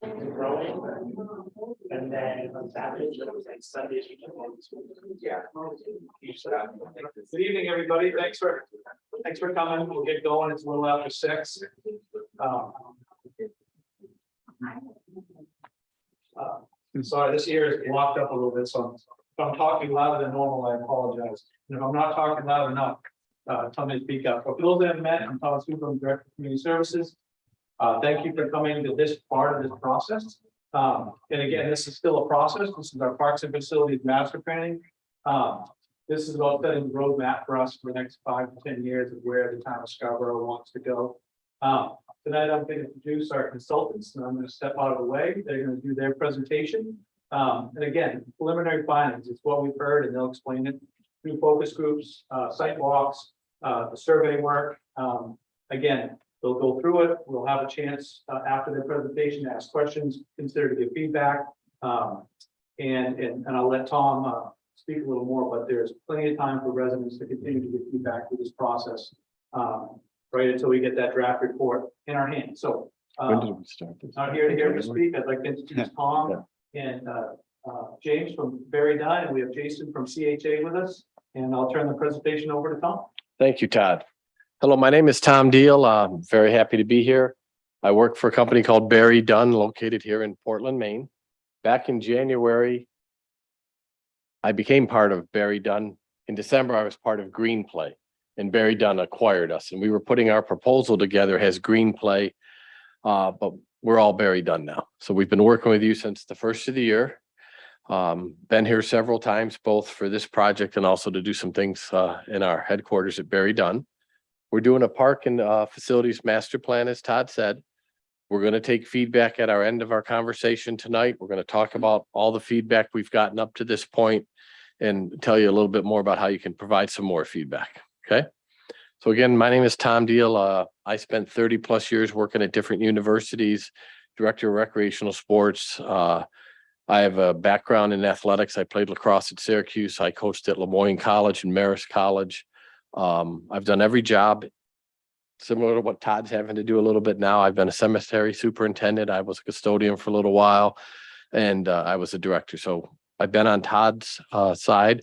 and growing. And then on Saturdays and Sundays, we can. Yeah. Good evening, everybody. Thanks for coming. We'll get going. It's a little after 6. Sorry, this ear is blocked up a little bit, so if I'm talking louder than normal, I apologize. And if I'm not talking loud enough, tell me to speak up. For those that haven't met, I'm Thomas Cooper, I'm Director of Community Services. Thank you for coming to this part of this process. And again, this is still a process. This is our Parks and Facilities Master Planning. This is about setting the roadmap for us for the next 5 to 10 years of where the town of Scarborough wants to go. Tonight, I'm going to introduce our consultants, and I'm going to step out of the way. They're going to do their presentation. And again, preliminary findings, it's what we've heard, and they'll explain it through focus groups, site walks, the survey work. Again, they'll go through it. We'll have a chance after their presentation to ask questions, consider to give feedback. And I'll let Tom speak a little more, but there's plenty of time for residents to continue to give feedback through this process. Right until we get that draft report in our hands. So When did we start this? not here to hear me speak. I'd like to introduce Tom and James from Barry Dunn, and we have Jason from CHA with us. And I'll turn the presentation over to Tom. Thank you, Todd. Hello, my name is Tom Deal. I'm very happy to be here. I work for a company called Barry Dunn, located here in Portland, Maine. Back in January, I became part of Barry Dunn. In December, I was part of Green Play. And Barry Dunn acquired us, and we were putting our proposal together as Green Play, but we're all Barry Dunn now. So we've been working with you since the first of the year. Been here several times, both for this project and also to do some things in our headquarters at Barry Dunn. We're doing a park and facilities master plan, as Todd said. We're going to take feedback at our end of our conversation tonight. We're going to talk about all the feedback we've gotten up to this point and tell you a little bit more about how you can provide some more feedback. Okay. So again, my name is Tom Deal. I spent 30 plus years working at different universities, director of recreational sports. I have a background in athletics. I played lacrosse at Syracuse. I coached at Lemoyne College and Marist College. I've done every job similar to what Todd's having to do a little bit now. I've been a cemetery superintendent. I was a custodian for a little while, and I was a director. So I've been on Todd's side.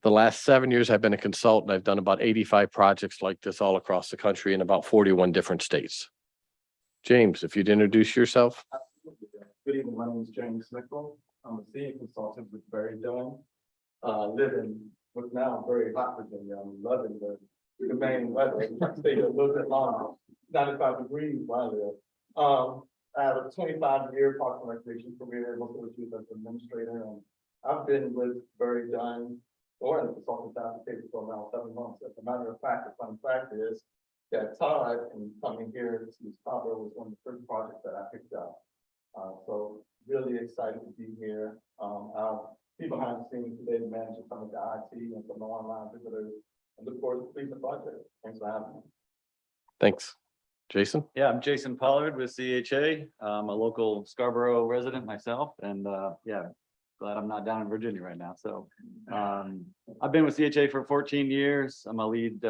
The last 7 years, I've been a consultant. I've done about 85 projects like this all across the country in about 41 different states. James, if you'd introduce yourself. Good evening, my name is James Nichol. I'm a senior consultant with Barry Dunn. Live in what's now very hot Virginia. I'm loving the Maine weather. I stay here a little bit longer. 95 degrees where I live. I have a 25-year park and recreation career, most of which is as an administrator, and I've been with Barry Dunn or in the consultant application for around 7 months. As a matter of fact, the fun fact is that Todd, and coming here to Scarborough, was one of the first projects that I picked up. So really excited to be here. I'll be behind the scenes today to manage some of the IT and some online visitors. I look forward to completing the project. Thanks for having me. Thanks. Jason? Yeah, I'm Jason Pollard with CHA. I'm a local Scarborough resident myself, and yeah, glad I'm not down in Virginia right now. So I've been with CHA for 14 years. I'm a lead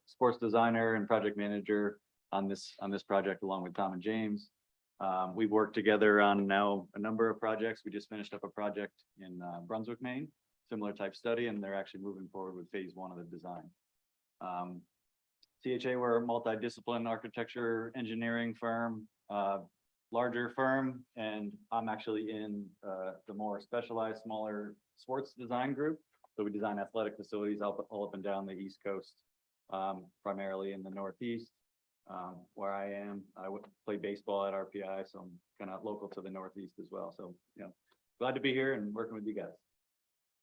sports designer and project manager on this project along with Tom and James. We've worked together on now a number of projects. We just finished up a project in Brunswick, Maine, similar type study, and they're actually moving forward with phase 1 of the design. CHA, we're a multidiscipline architecture engineering firm, larger firm, and I'm actually in the more specialized, smaller sports design group. So we design athletic facilities all up and down the East Coast, primarily in the Northeast, where I am. I play baseball at RPI, so I'm kind of local to the Northeast as well. So, glad to be here and working with you guys.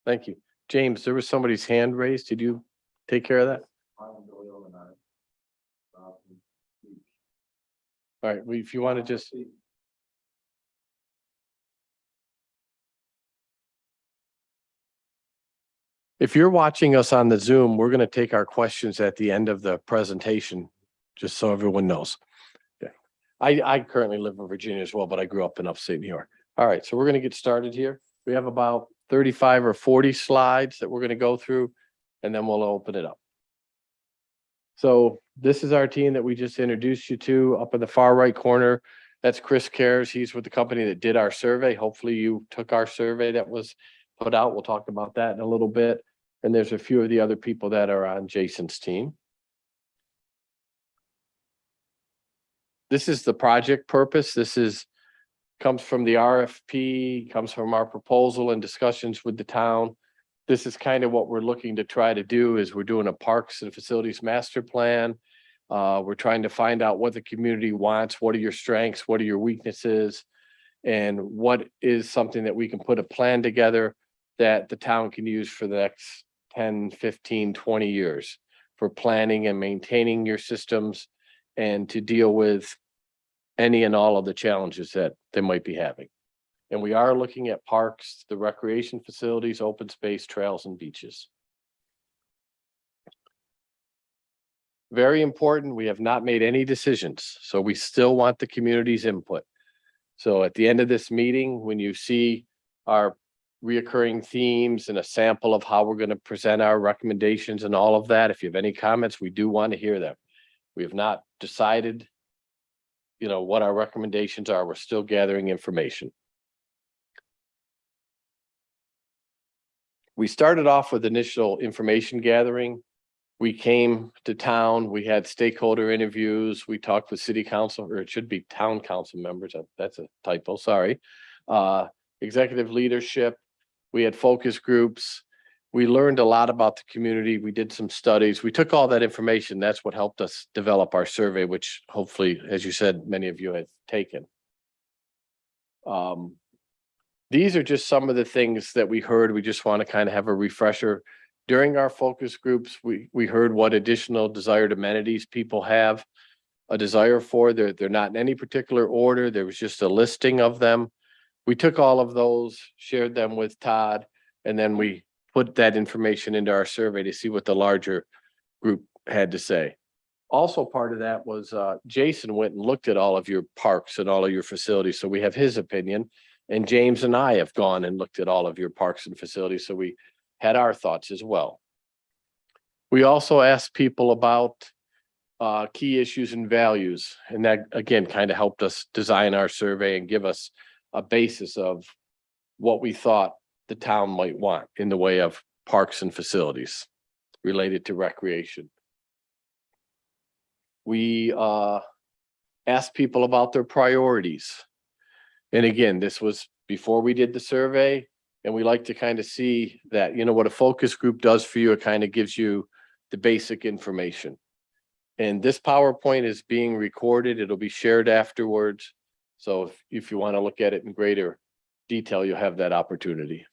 Thank you. James, there was somebody's hand raised. Did you take care of that? All right, well, if you want to just. If you're watching us on the Zoom, we're going to take our questions at the end of the presentation, just so everyone knows. Okay. I currently live in Virginia as well, but I grew up in upstate New York. All right, so we're going to get started here. We have about 35 or 40 slides that we're going to go through, and then we'll open it up. So this is our team that we just introduced you to. Up in the far right corner, That's Chris Cares. He's with the company that did our survey. Hopefully you took our survey that was put out. We'll talk about that in a little bit. And there's a few of the other people that are on Jason's team. This is the project purpose. Comes from the RFP, comes from our proposal and discussions with the town. This is kind of what we're looking to try to do is we're doing a parks and facilities master plan. We're trying to find out what the community wants, what are your strengths, what are your weaknesses, and what is something that we can put a plan together that the town can use for the next 10, 15, 20 years for planning and maintaining your systems and to deal with any and all of the challenges that they might be having. And we are looking at parks, the recreation facilities, open space, trails, and beaches. Very important, we have not made any decisions, so we still want the community's input. So at the end of this meeting, when you see our reoccurring themes and a sample of how we're going to present our recommendations and all of that, if you have any comments, we do want to hear them. We have not decided, what our recommendations are. We're still gathering information. We started off with initial information gathering. We came to town, we had stakeholder interviews, we talked with city council, or it should be town council members, that's a typo, sorry. Executive leadership, we had focus groups. We learned a lot about the community. We did some studies. We took all that information. That's what helped us develop our survey, which hopefully, as you said, many of you have taken. These are just some of the things that we heard. We just want to kind of have a refresher. During our focus groups, we heard what additional desired amenities people have a desire for. They're not in any particular order. There was just a listing of them. We took all of those, shared them with Todd, and then we put that information into our survey to see what the larger group had to say. Also part of that was Jason went and looked at all of your parks and all of your facilities. So we have his opinion, and James and I have gone and looked at all of your parks and facilities. So we had our thoughts as well. We also asked people about key issues and values. And that again, kind of helped us design our survey and give us a basis of what we thought the town might want in the way of parks and facilities related to recreation. We asked people about their priorities. And again, this was before we did the survey, and we like to kind of see that, what a focus group does for you, it kind of gives you the basic information. And this PowerPoint is being recorded. It'll be shared afterwards. So if you want to look at it in greater detail, you'll have that opportunity.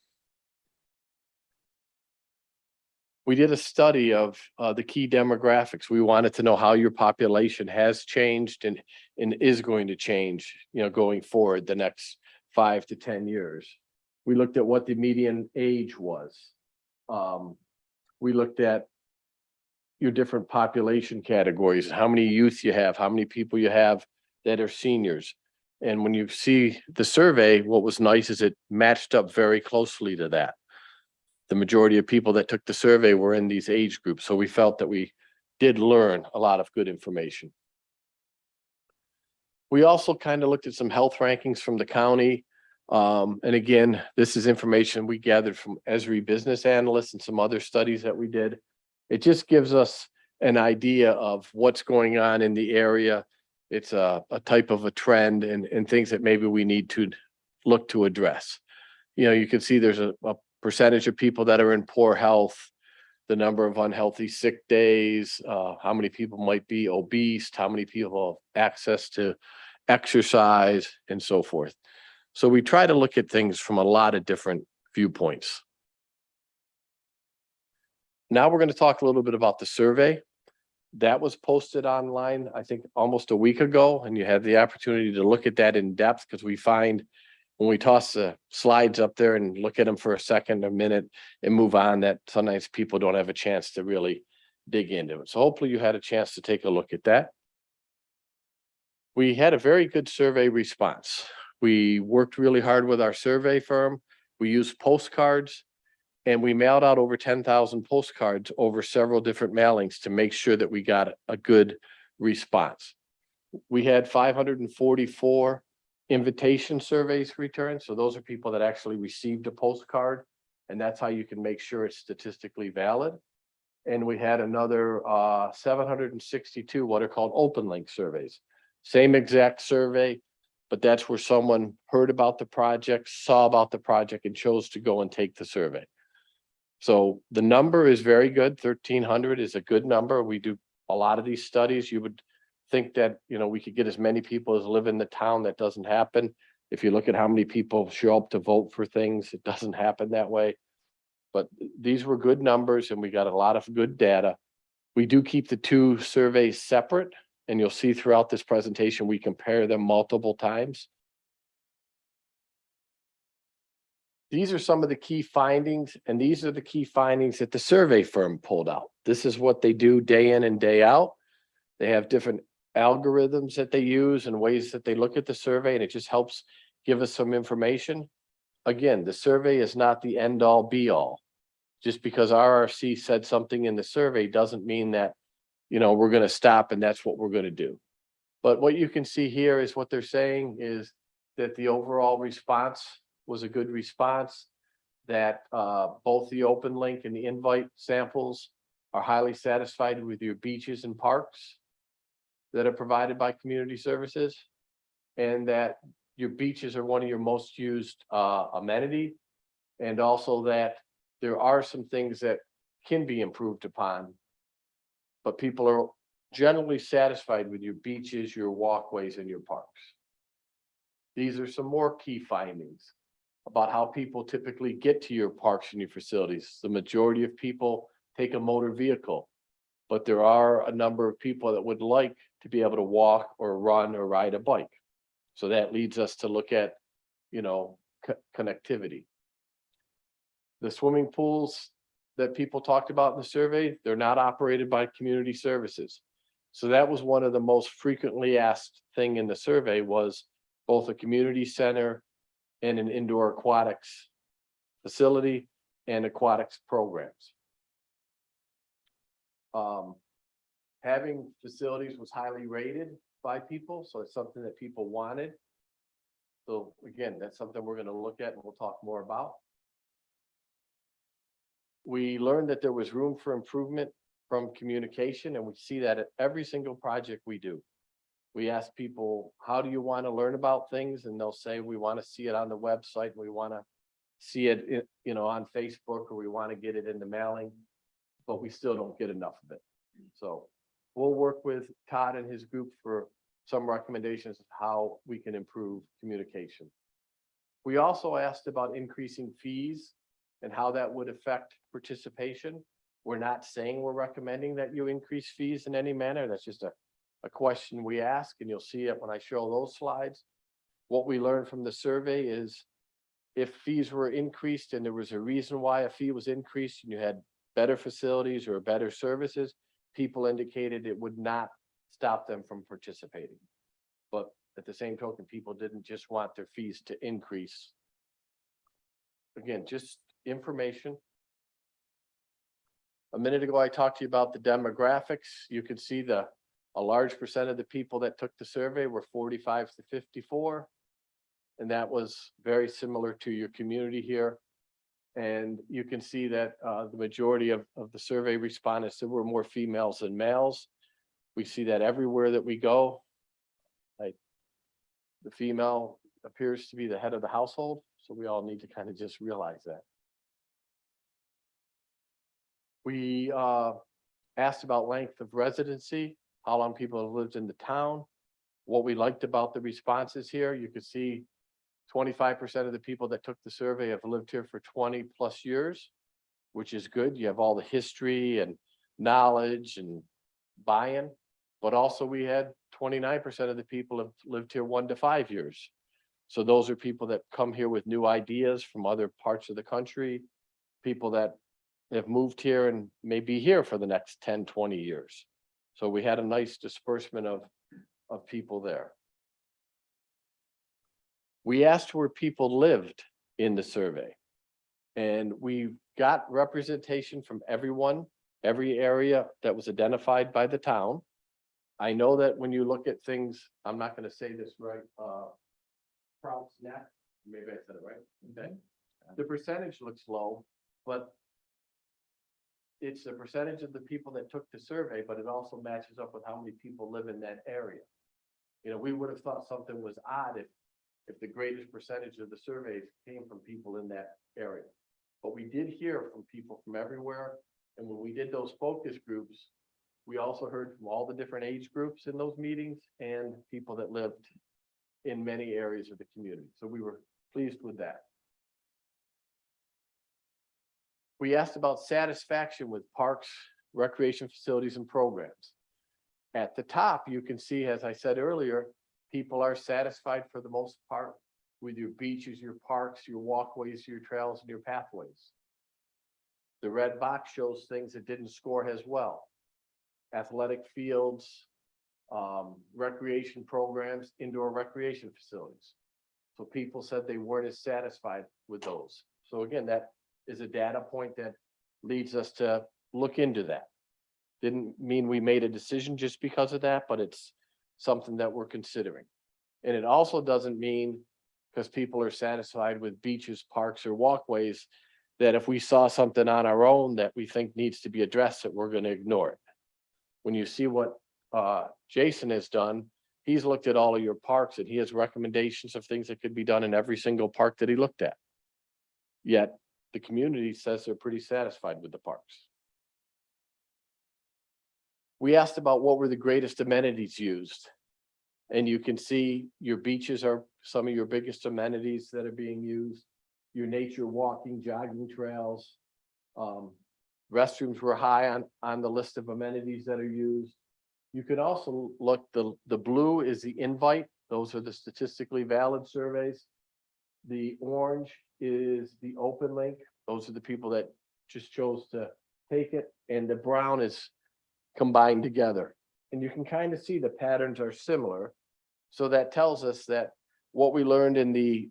We did a study of the key demographics. We wanted to know how your population has changed and is going to change, going forward the next 5 to 10 years. We looked at what the median age was. We looked at your different population categories, how many youth you have, how many people you have that are seniors. And when you see the survey, what was nice is it matched up very closely to that. The majority of people that took the survey were in these age groups. So we felt that we did learn a lot of good information. We also kind of looked at some health rankings from the county. And again, this is information we gathered from Esri Business Analysts and some other studies that we did. It just gives us an idea of what's going on in the area. It's a type of a trend and things that maybe we need to look to address. You can see there's a percentage of people that are in poor health, the number of unhealthy sick days, how many people might be obese, how many people have access to exercise, and so forth. So we try to look at things from a lot of different viewpoints. Now we're going to talk a little bit about the survey. That was posted online, I think, almost a week ago, and you had the opportunity to look at that in depth because we find when we toss the slides up there and look at them for a second, a minute, and move on, that sometimes people don't have a chance to really dig into it. So hopefully you had a chance to take a look at that. We had a very good survey response. We worked really hard with our survey firm. We used postcards, and we mailed out over 10,000 postcards over several different mailings to make sure that we got a good response. We had 544 invitation surveys returned. So those are people that actually received a postcard. And that's how you can make sure it's statistically valid. And we had another 762 what are called open link surveys. Same exact survey, but that's where someone heard about the project, saw about the project, and chose to go and take the survey. So the number is very good. 1,300 is a good number. We do a lot of these studies. You would think that, you know, we could get as many people as live in the town. That doesn't happen. If you look at how many people show up to vote for things, it doesn't happen that way. But these were good numbers and we got a lot of good data. We do keep the two surveys separate, and you'll see throughout this presentation, we compare them multiple times. These are some of the key findings, and these are the key findings that the survey firm pulled out. This is what they do day in and day out. They have different algorithms that they use and ways that they look at the survey, and it just helps give us some information. Again, the survey is not the end all be all. Just because RRC said something in the survey doesn't mean that, you know, we're going to stop and that's what we're going to do. But what you can see here is what they're saying is that the overall response was a good response, that both the open link and the invite samples are highly satisfied with your beaches and parks that are provided by community services, and that your beaches are one of your most used amenity, and also that there are some things that can be improved upon, but people are generally satisfied with your beaches, your walkways, and your parks. These are some more key findings about how people typically get to your parks and your facilities. The majority of people take a motor vehicle, but there are a number of people that would like to be able to walk or run or ride a bike. So that leads us to look at, you know, connectivity. The swimming pools that people talked about in the survey, they're not operated by community services. So that was one of the most frequently asked thing in the survey, was both a community center and an indoor aquatics facility and aquatics programs. Having facilities was highly rated by people, so it's something that people wanted. So again, that's something we're going to look at and we'll talk more about. We learned that there was room for improvement from communication, and we see that at every single project we do. We ask people, how do you want to learn about things? And they'll say, we want to see it on the website. We want to see it, you know, on Facebook, or we want to get it in the mailing, but we still don't get enough of it. So we'll work with Todd and his group for some recommendations of how we can improve communication. We also asked about increasing fees and how that would affect participation. We're not saying we're recommending that you increase fees in any manner. That's just a question we ask, and you'll see it when I show those slides. What we learned from the survey is if fees were increased and there was a reason why a fee was increased and you had better facilities or better services, people indicated it would not stop them from participating. But at the same token, people didn't just want their fees to increase. Again, just information. A minute ago, I talked to you about the demographics. You could see a large percent of the people that took the survey were 45 to 54. And that was very similar to your community here. And you can see that the majority of the survey respondents, there were more females than males. We see that everywhere that we go. Like, the female appears to be the head of the household. So we all need to kind of just realize that. We asked about length of residency, how long people have lived in the town. What we liked about the responses here, you could see 25% of the people that took the survey have lived here for 20 plus years, which is good. You have all the history and knowledge and buy-in, but also we had 29% of the people have lived here 1 to 5 years. So those are people that come here with new ideas from other parts of the country, people that have moved here and may be here for the next 10, 20 years. So we had a nice disbursement of people there. We asked where people lived in the survey, and we got representation from everyone, every area that was identified by the town. I know that when you look at things, I'm not gonna say this right, Proud's Neck, maybe I said it right, okay? The percentage looks low, but it's the percentage of the people that took the survey, but it also matches up with how many people live in that area. You know, we would have thought something was odd if the greatest percentage of the surveys came from people in that area. But we did hear from people from everywhere, and when we did those focus groups, we also heard from all the different age groups in those meetings and people that lived in many areas of the community. So we were pleased with that. We asked about satisfaction with parks, recreation facilities, and programs. At the top, you can see, as I said earlier, people are satisfied for the most part with your beaches, your parks, your walkways, your trails, and your pathways. The red box shows things that didn't score as well. Athletic fields, recreation programs, indoor recreation facilities. So people said they weren't as satisfied with those. So again, that is a data point that leads us to look into that. Didn't mean we made a decision just because of that, but it's something that we're considering. And it also doesn't mean, because people are satisfied with beaches, parks, or walkways, that if we saw something on our own that we think needs to be addressed, that we're going to ignore it. When you see what Jason has done, he's looked at all of your parks and he has recommendations of things that could be done in every single park that he looked at. Yet the community says they're pretty satisfied with the parks. We asked about what were the greatest amenities used. And you can see your beaches are some of your biggest amenities that are being used. Your nature walking, jogging trails. Restrooms were high on the list of amenities that are used. You could also look, the blue is the invite. Those are the statistically valid surveys. The orange is the open link. Those are the people that just chose to take it. And the brown is combined together. And you can kind of see the patterns are similar. So that tells us that what we learned in the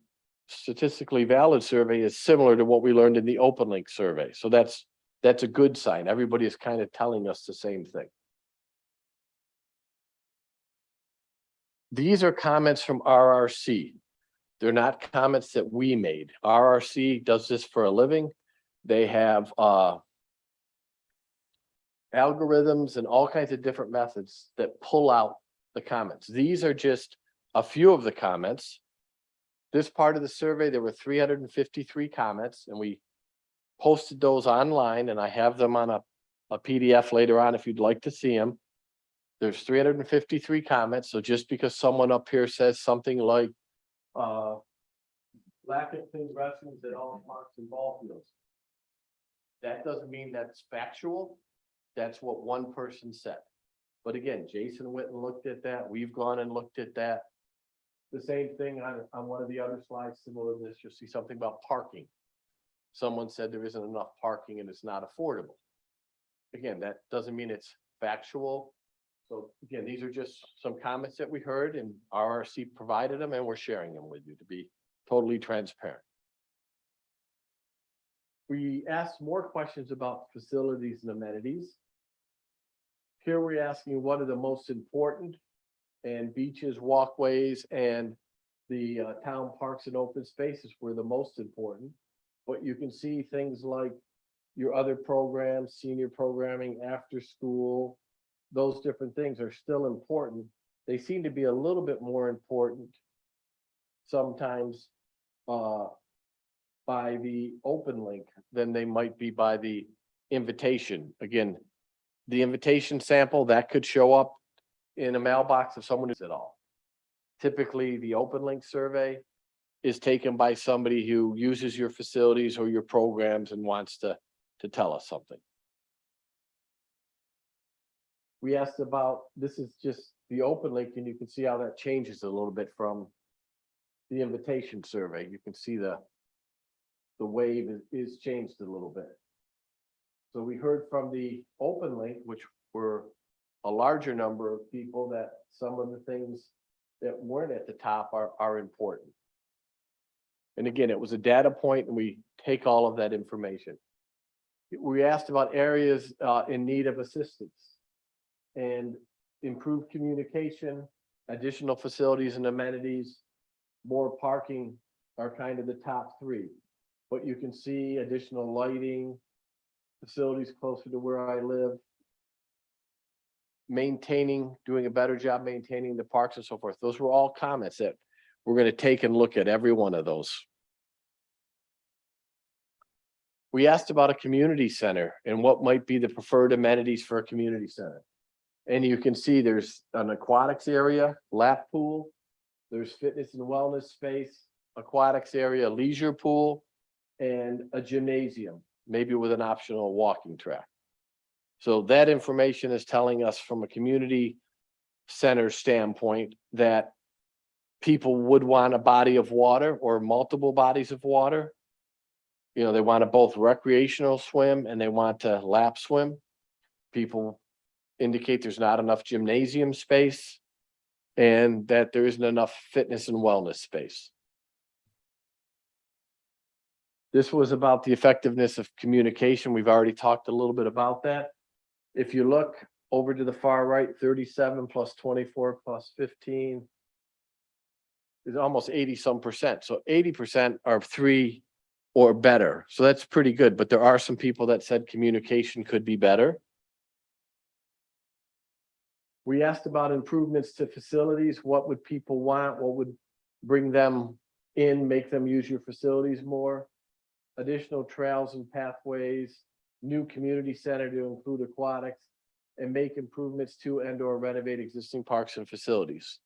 statistically valid survey is similar to what we learned in the open link survey. So that's a good sign. Everybody is kind of telling us the same thing. These are comments from RRC. They're not comments that we made. RRC does this for a living. They have algorithms and all kinds of different methods that pull out the comments. These are just a few of the comments. This part of the survey, there were 353 comments, and we posted those online, and I have them on a PDF later on if you'd like to see them. There's 353 comments. So just because someone up here says something like lack of clean restrooms at all parks and ball fields, that doesn't mean that's factual. That's what one person said. But again, Jason went and looked at that. We've gone and looked at that. The same thing on one of the other slides similar to this, you'll see something about parking. Someone said there isn't enough parking and it's not affordable. Again, that doesn't mean it's factual. So again, these are just some comments that we heard, and RRC provided them, and we're sharing them with you to be totally transparent. We asked more questions about facilities and amenities. Here we're asking what are the most important, and beaches, walkways, and the town parks and open spaces were the most important. But you can see things like your other programs, senior programming, after school, those different things are still important. They seem to be a little bit more important sometimes by the open link than they might be by the invitation. Again, the invitation sample that could show up in a mailbox if someone is at all. Typically, the open link survey is taken by somebody who uses your facilities or your programs and wants to tell us something. We asked about, this is just the open link, and you can see how that changes a little bit from the invitation survey. You can see the wave is changed a little bit. So we heard from the open link, which were a larger number of people, that some of the things that weren't at the top are important. And again, it was a data point, and we take all of that information. We asked about areas in need of assistance. And improved communication, additional facilities and amenities, more parking are kind of the top three. But you can see additional lighting, facilities closer to where I live, doing a better job maintaining the parks and so forth. Those were all comments that we're going to take and look at every one of those. We asked about a community center and what might be the preferred amenities for a community center. And you can see there's an aquatics area, lap pool, there's fitness and wellness space, aquatics area, leisure pool, and a gymnasium, maybe with an optional walking track. So that information is telling us from a community center standpoint that people would want a body of water or multiple bodies of water. You know, they want to both recreational swim and they want to lap swim. People indicate there's not enough gymnasium space and that there isn't enough fitness and wellness space. This was about the effectiveness of communication. We've already talked a little bit about that. If you look over to the far right, 37 plus 24 plus 15 is almost 80-some%. So 80% are 3 or better. So that's pretty good. But there are some people that said communication could be better. We asked about improvements to facilities. What would people want? What would bring them in, make them use your facilities more? Additional trails and pathways, new community center to include aquatics, and make improvements to and/or renovate existing parks and facilities.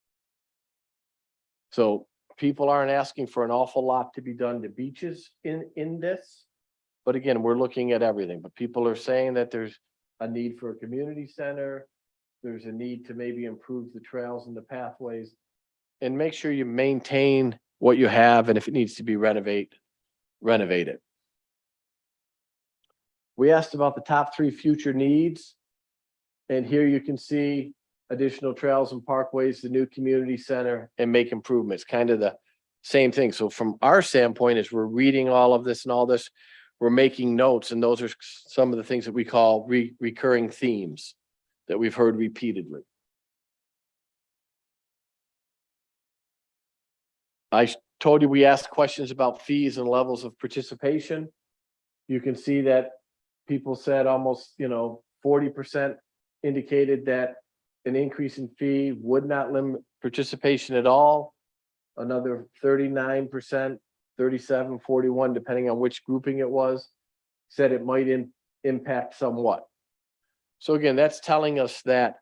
So people aren't asking for an awful lot to be done to beaches in this. But again, we're looking at everything. But people are saying that there's a need for a community center. There's a need to maybe improve the trails and the pathways and make sure you maintain what you have. And if it needs to be renovate it. We asked about the top 3 future needs. And here you can see additional trails and parkways, the new community center, and make improvements, kind of the same thing. So from our standpoint, as we're reading all of this and all this, we're making notes. And those are some of the things that we call recurring themes that we've heard repeatedly. I told you we asked questions about fees and levels of participation. You can see that people said almost, 40% indicated that an increase in fee would not limit participation at all. Another 39%, 37, 41, depending on which grouping it was, said it might impact somewhat. So again, that's telling us that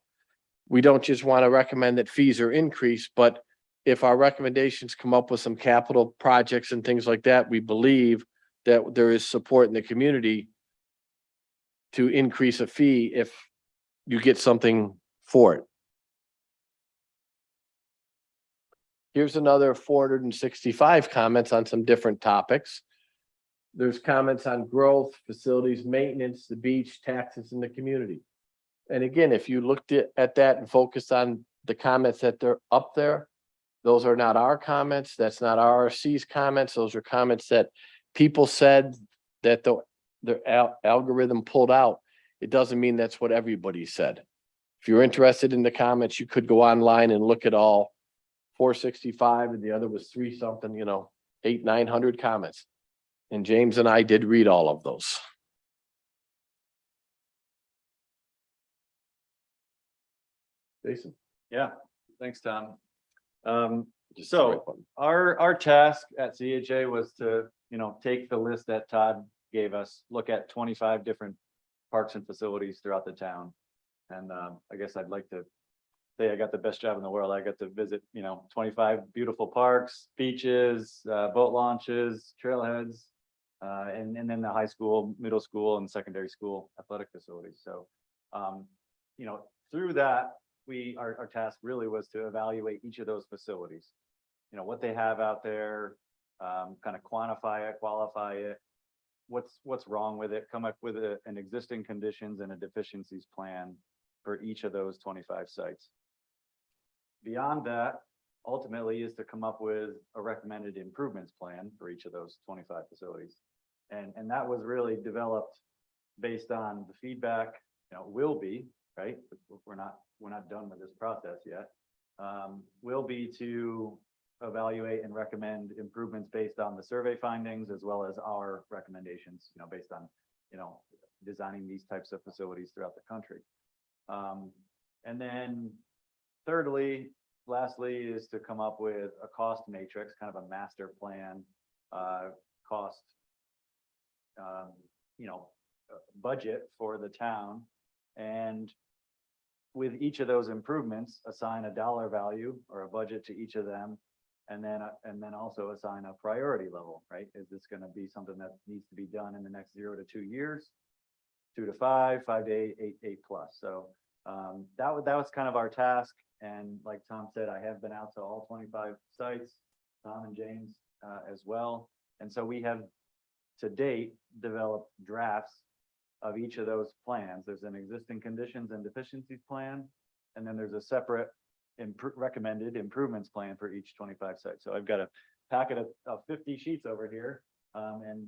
we don't just want to recommend that fees are increased, but if our recommendations come up with some capital projects and things like that, we believe that there is support in the community to increase a fee if you get something for it. Here's another 465 comments on some different topics. There's comments on growth, facilities, maintenance, the beach, taxes, and the community. And again, if you looked at that and focused on the comments that they're up there, those are not our comments. That's not RRC's comments. Those are comments that people said that the algorithm pulled out. It doesn't mean that's what everybody said. If you're interested in the comments, you could go online and look at all 465, and the other was 3-something, 800-900 comments. And James and I did read all of those. Jason? Yeah, thanks, Tom. So our task at CHA was to, take the list that Todd gave us, look at 25 different parks and facilities throughout the town. And I guess I'd like to say I got the best job in the world. I got to visit, 25 beautiful parks, beaches, boat launches, trailheads, and then the high school, middle school, and secondary school athletic facilities. So, through that, our task really was to evaluate each of those facilities. What they have out there, kind of quantify it, qualify it, what's wrong with it, come up with an existing conditions and a deficiencies plan for each of those 25 sites. Beyond that, ultimately, is to come up with a recommended improvements plan for each of those 25 facilities. And that was really developed based on the feedback, will be right? We're not done with this process yet. Will be to evaluate and recommend improvements based on the survey findings as well as our recommendations, based on, designing these types of facilities throughout the country. And then lastly is to come up with a cost matrix, kind of a master plan, cost, budget for the town. And with each of those improvements, assign a dollar value or a budget to each of them. And then also assign a priority level, right? Is this going to be something that needs to be done in the next 0 to 2 years, 2 to 5, 5 to 8, 8 plus. So that was kind of our task. And like Tom said, I have been out to all 25 sites, Tom and James as well. And so we have to date developed drafts of each of those plans. There's an existing conditions and deficiencies plan, and then there's a separate recommended improvements plan for each 25 sites. So I've got a packet of 50 sheets over here and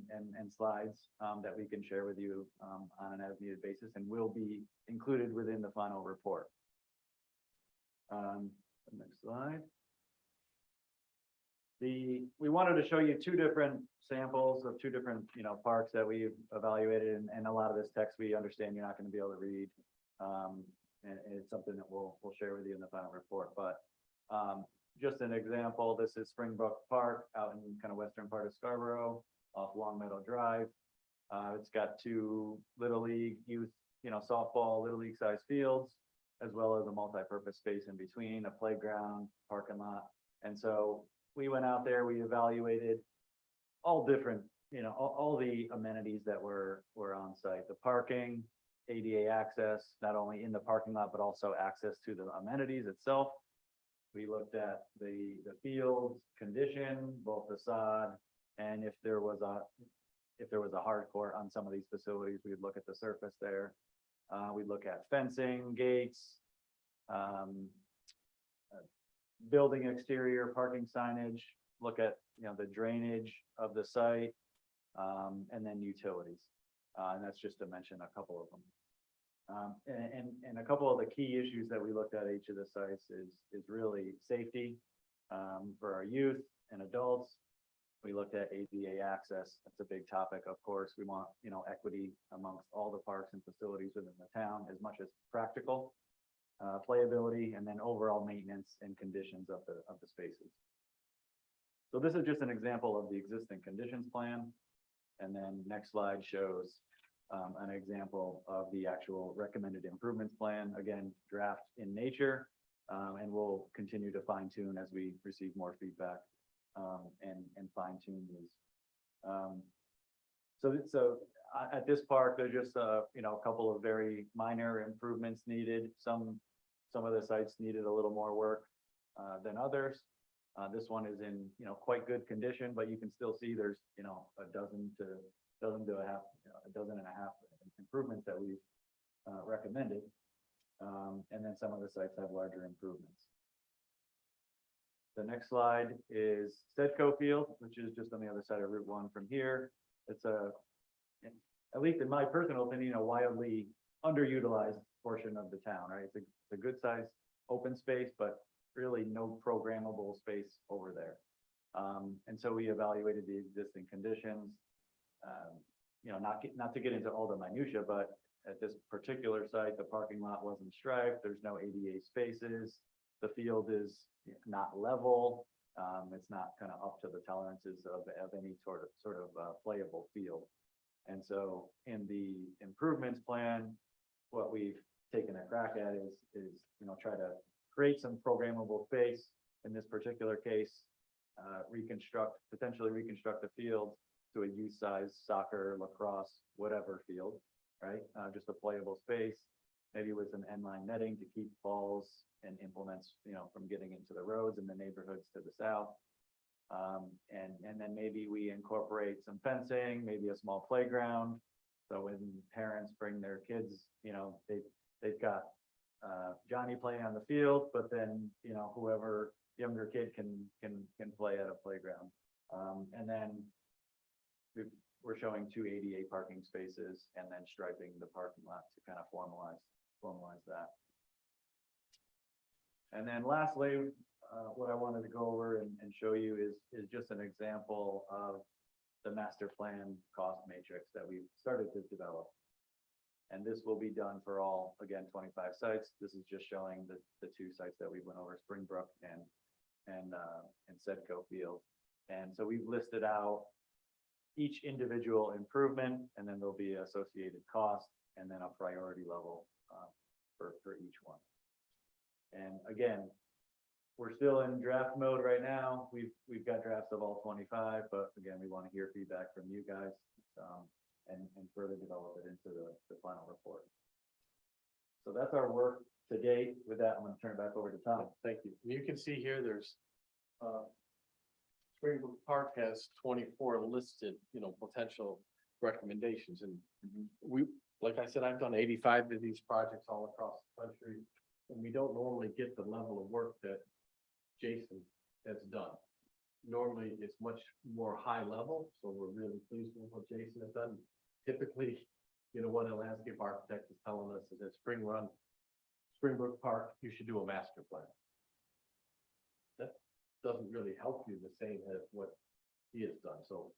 slides that we can share with you on an as-needed basis, and will be included within the final report. Next slide. We wanted to show you 2 different samples of 2 different parks that we've evaluated, and a lot of this text we understand you're not going to be able to read. And it's something that we'll share with you in the final report. But just an example, this is Springbrook Park out in kind of western part of Scarborough off Long Meadow Drive. It's got 2 Little League youth, softball, Little League size fields, as well as a multi-purpose space in between, a playground, parking lot. And so we went out there, we evaluated all different, all the amenities that were on site, the parking, ADA access, not only in the parking lot, but also access to the amenities itself. We looked at the field condition, both the sod, and if there was a hard court on some of these facilities, we'd look at the surface there. We'd look at fencing, gates, building exterior, parking signage, look at the drainage of the site, and then utilities. And that's just to mention a couple of them. And a couple of the key issues that we looked at each of the sites is really safety for our youth and adults. We looked at ADA access. That's a big topic, of course. We want equity amongst all the parks and facilities within the town as much as practical. Playability, and then overall maintenance and conditions of the spaces. So this is just an example of the existing conditions plan. And then next slide shows an example of the actual recommended improvements plan, again, draft in nature, and we'll continue to fine tune as we receive more feedback and fine tune these. So at this park, there's just a couple of very minor improvements needed. Some of the sites needed a little more work than others. This one is in quite good condition, but you can still see there's a dozen and a half improvements that we've recommended, and then some of the sites have larger improvements. The next slide is Stedco Field, which is just on the other side of Route 1 from here. It's at least in my personal opinion, a wildly underutilized portion of the town, right? It's a good size open space, but really no programmable space over there. And so we evaluated the existing conditions, not to get into all the minutia, but at this particular site, the parking lot wasn't striped. There's no ADA spaces. The field is not level. It's not kind of up to the tolerances of any sort of playable field. And so in the improvements plan, what we've taken a crack at is try to create some programmable space. In this particular case, potentially reconstruct the field to a youth size soccer, lacrosse, whatever field, right? Just a playable space, maybe with some end-line netting to keep balls and implements, from getting into the roads and the neighborhoods to the south. And then maybe we incorporate some fencing, maybe a small playground. So when parents bring their kids, they've got Johnny playing on the field, but then whoever younger kid can play at a playground. And then we're showing 2 ADA parking spaces and then striping the parking lot to kind of formalize formalize that. And then lastly, what I wanted to go over and show you is just an example of the master plan cost matrix that we've started to develop. And this will be done for all, again, 25 sites. This is just showing the two sites that we went over, Springbrook and Sedco Field. And so we've listed out each individual improvement, and then there'll be associated cost, and then a priority level for each one. And again, we're still in draft mode right now. We've got drafts of all 25, but again, we want to hear feedback from you guys and further develop it into the final report. So that's our work to date. With that, I'm going to turn it back over to Tom. Thank you. You can see here, there's Springbrook Park has 24 listed, potential recommendations. And we, like I said, I've done 85 of these projects all across the country. And we don't normally get the level of work that Jason has done. Normally, it's much more high level, so we're really pleased with what Jason has done. Typically, what a landscape architect is telling us is that Springbrook Park, you should do a master plan. That doesn't really help you the same as what he has done. So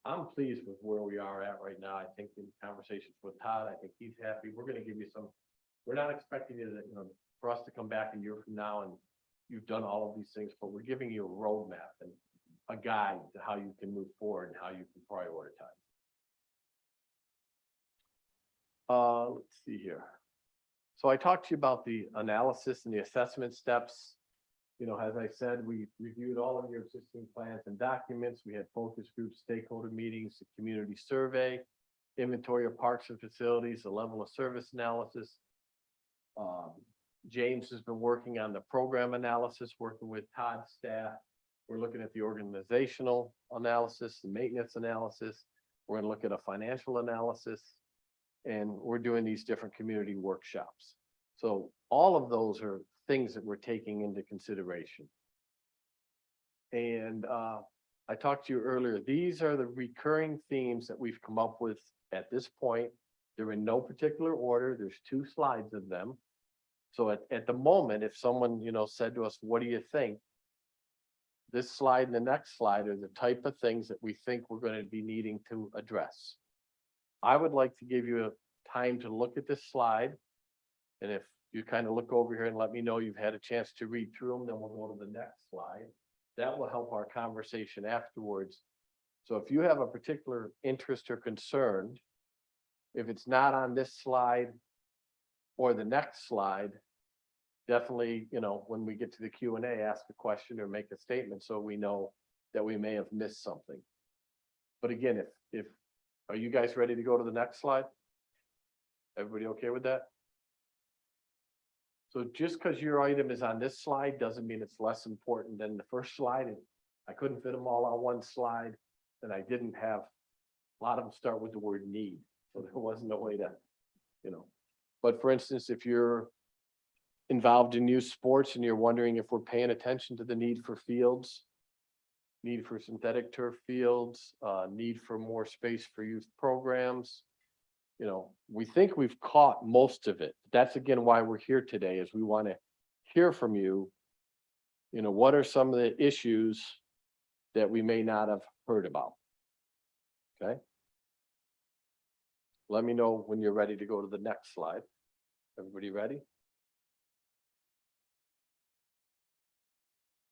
I'm pleased with where we are at right now. I think in conversations with Todd, I think he's happy. We're going to give you some. We're not expecting you to, for us to come back a year from now and you've done all of these things, but we're giving you a roadmap and a guide to how you can move forward and how you can prioritize. Let's see here. So I talked to you about the analysis and the assessment steps. As I said, we reviewed all of your existing plans and documents. We had focus groups, stakeholder meetings, a community survey, inventory of parks and facilities, a level of service analysis. James has been working on the program analysis, working with Todd's staff. We're looking at the organizational analysis, the maintenance analysis. We're going to look at a financial analysis, and we're doing these different community workshops. So all of those are things that we're taking into consideration. And I talked to you earlier. These are the recurring themes that we've come up with at this point. They're in no particular order. There's 2 slides of them. So at the moment, if someone, said to us, what do you think? This slide and the next slide are the type of things that we think we're going to be needing to address. I would like to give you a time to look at this slide. And if you kind of look over here and let me know you've had a chance to read through them, then we'll go to the next slide. That will help our conversation afterwards. So if you have a particular interest or concern, if it's not on this slide or the next slide, definitely, when we get to the Q&A, ask a question or make a statement so we know that we may have missed something. But again, if are you guys ready to go to the next slide? Everybody okay with that? So just because your item is on this slide doesn't mean it's less important than the first slide. And I couldn't fit them all on one slide, and I didn't have, a lot of them start with the word need. So there wasn't a way to, But for instance, if you're involved in youth sports and you're wondering if we're paying attention to the need for fields, need for synthetic turf fields, need for more space for youth programs, we think we've caught most of it. That's again why we're here today, is we want to hear from you. What are some of the issues that we may not have heard about? Okay. Let me know when you're ready to go to the next slide. Everybody ready?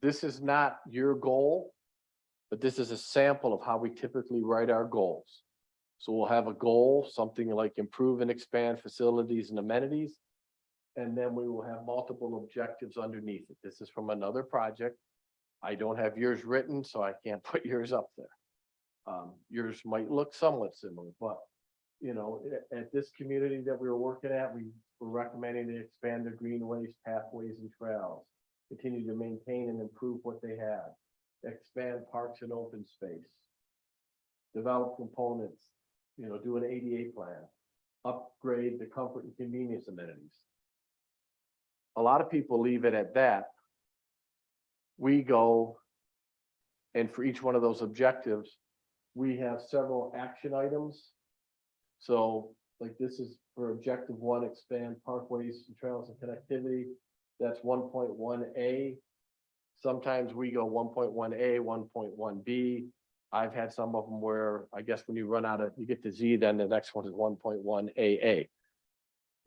This is not your goal, but this is a sample of how we typically write our goals. So we'll have a goal, something like improve and expand facilities and amenities. And then we will have multiple objectives underneath it. This is from another project. I don't have yours written, so I can't put yours up there. Yours might look somewhat similar, but at this community that we were working at, we were recommending to expand the greenways, pathways, and trails, continue to maintain and improve what they have, expand parks and open space, develop components, do an ADA plan, upgrade the comfort and convenience amenities. A lot of people leave it at that. We go, and for each one of those objectives, we have several action items. So like this is for objective one, expand parkways and trails and connectivity. That's 1.1A. Sometimes we go 1.1A, 1.1B. I've had some of them where I guess when you run out of, you get to Z, then the next one is 1.1AA.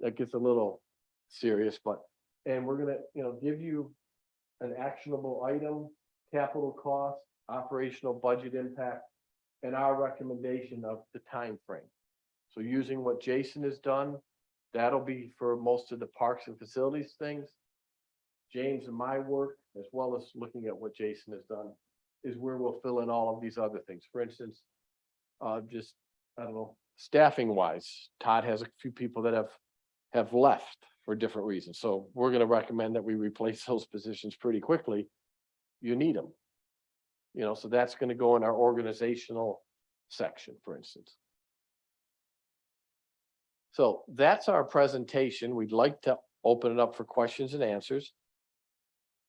That gets a little serious, but, and we're gonna, give you an actionable item, capital cost, operational budget impact, and our recommendation of the time frame. So using what Jason has done, that'll be for most of the parks and facilities things. James and my work, as well as looking at what Jason has done, is where we'll fill in all of these other things. For instance, just, I don't know, staffing wise, Todd has a few people that have left for different reasons. So we're gonna recommend that we replace those positions pretty quickly. You need them. So that's gonna go in our organizational section, for instance. So that's our presentation. We'd like to open it up for questions and answers.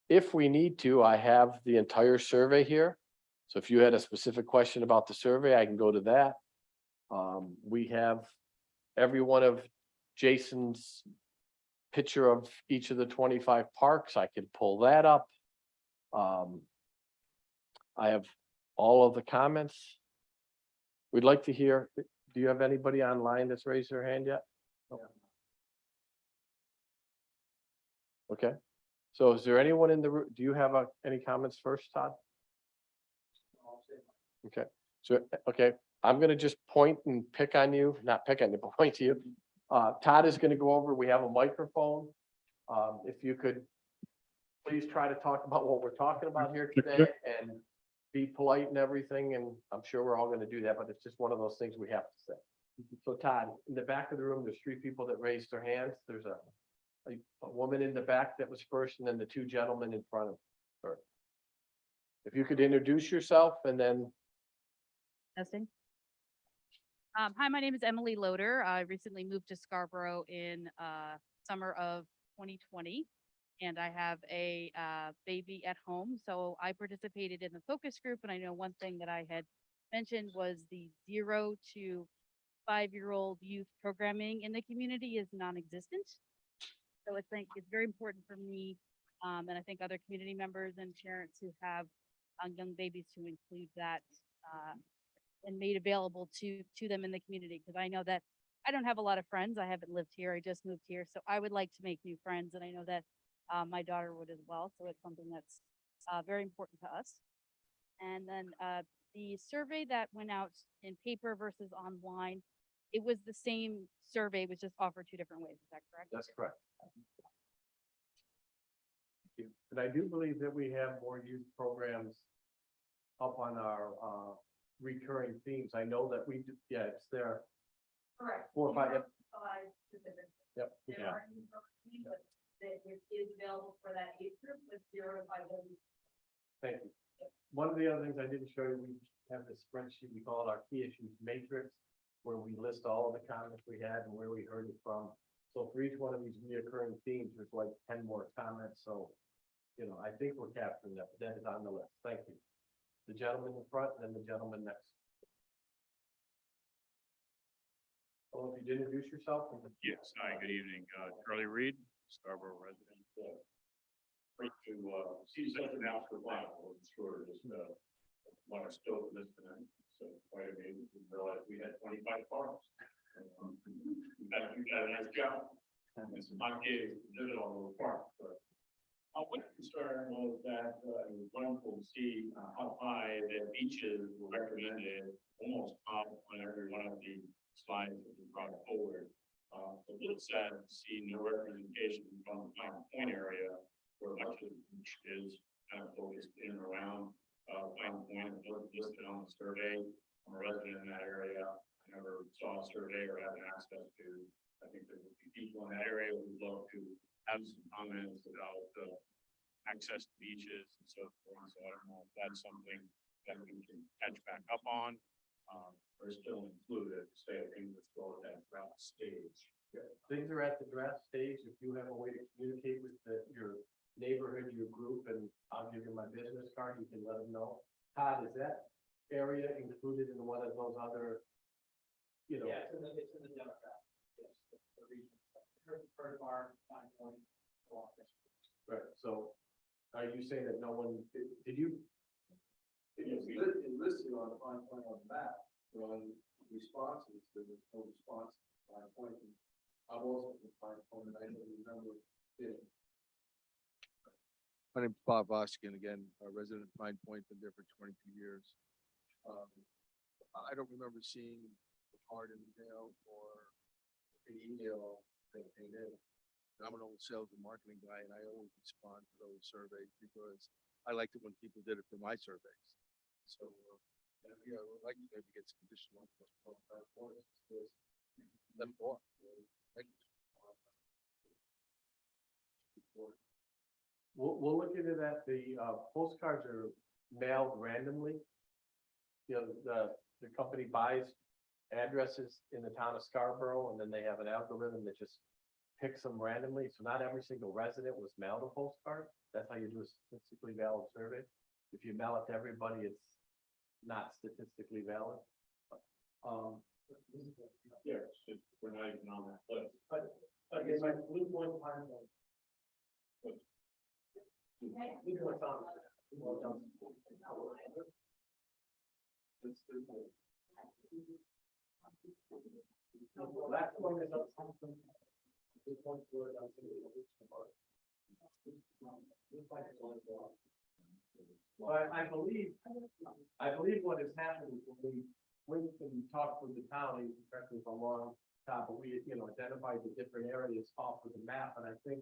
If we need to, I have the entire survey here. So if you had a specific question about the survey, I can go to that. We have every one of Jason's picture of each of the 25 parks. I can pull that up. I have all of the comments. We'd like to hear, do you have anybody online that's raised their hand yet? No. Okay, so is there anyone in the room? Do you have any comments first, Todd? Okay, so, okay, I'm gonna just point and pick on you, not pick on you, but point to you. Todd is gonna go over, we have a microphone. If you could please try to talk about what we're talking about here today and be polite and everything, and I'm sure we're all gonna do that, but it's just one of those things we have to say. So Todd, in the back of the room, there's 3 people that raised their hands. There's a woman in the back that was first, and then the 2 gentlemen in front of her. If you could introduce yourself and then. Testing. Hi, my name is Emily Loader. I recently moved to Scarborough in summer of 2020, and I have a baby at home. So I participated in the focus group, and I know one thing that I had mentioned was the 0 to 5-year-old youth programming in the community is non-existent. So I think it's very important for me, and I think other community members and parents who have young babies to include that and made available to them in the community. Because I know that I don't have a lot of friends. I haven't lived here. I just moved here. So I would like to make new friends. And I know that my daughter would as well. So it's something that's very important to us. And then the survey that went out in paper versus online, it was the same survey, was just offered 2 different ways. Is that correct? That's correct. Thank you. And I do believe that we have more youth programs up on our recurring themes. I know that we do, yeah, it's there. Correct. 4 or 5. Yep. Yep. There Yeah. are new programs, but that is available for that age group with 0 to 5 years. Thank you. One of the other things I didn't show you, we have this spreadsheet, we call it our key issues matrix, where we list all of the comments we had and where we heard it from. So for each one of these reoccurring themes, there's like 10 more comments. So, I think we're capturing that, but that is on the list. Thank you. The gentleman in front and then the gentleman next. Well, if you'd introduce yourself. Yes, hi, good evening. Charlie Reed, Scarborough resident. Great to see such an outfit now, I'm sure, just want to still listen and so quite amazing to realize we had 25 farms. You got a nice job. And it's my kid, live it all over the park, but one concern was that it was wonderful to see how high the beaches were recommended, almost on every one of the slides that we brought forward. A little sad to see no representation from the Pine Point area, where much of the beach is kind of focused in and around Pine Point. It wasn't listed on the survey. I'm a resident in that area. I never saw a survey or had access to. I think there would be people in that area who would love to have some comments about access to beaches and so forth. So I don't know if that's something that we can catch back up on. Or still included, say, I think let's go with that draft stage. Yeah. Things are at the draft stage. If you have a way to communicate with your neighborhood, your group, and I'll give you my business card, you can let them know. Todd, is that area included in one of those other, Yeah, it's in the Democrat. Yes. Right, so are you saying that no one, did you? It's listed on the fine point on the map, but on responses, there was no response by appointment. I'm also from fine point, and I don't remember it. My name's Bob Voskin, again, a resident of Pine Point, been there for 22 years. I don't remember seeing a card in the mail or an email that came in. I'm an old sales and marketing guy, and I always respond to those surveys because I liked it when people did it for my surveys. So, yeah, I'd like to maybe get some additional. Left off. Thank you. We'll look into that. The postcards are mailed randomly. You know, the company buys addresses in the town of Scarborough, and then they have an algorithm that just picks them randomly. So not every single resident was mailed a postcard. That's how you do a statistically valid survey. If you mail it to everybody, it's not statistically valid. Yeah, it's just, we're not even on that list. Again, my blue point behind them. Blue point's on. Last one is up. Blue point word on the Well, I believe what has happened is when we went and talked with the town, and correct me if I'm wrong, but we, identified the different areas off of the map, and I think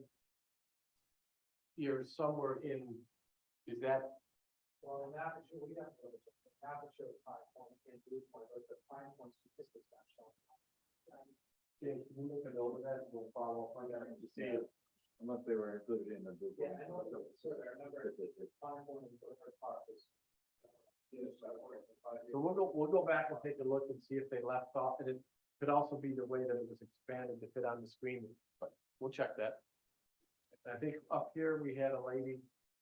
you're somewhere in, is that? Well, in aperture, we have to, aperture 5 point and blue point, but the 5 point statistics not showing. James, can you look it over that, and we'll follow up on that to see if. Unless they were included in the group. Yeah, I know, so I remember 5 point and part is. So we'll go back and take a look and see if they left off, and it could also be the way that it was expanded to fit on the screen, but we'll check that. I think up here, we had a lady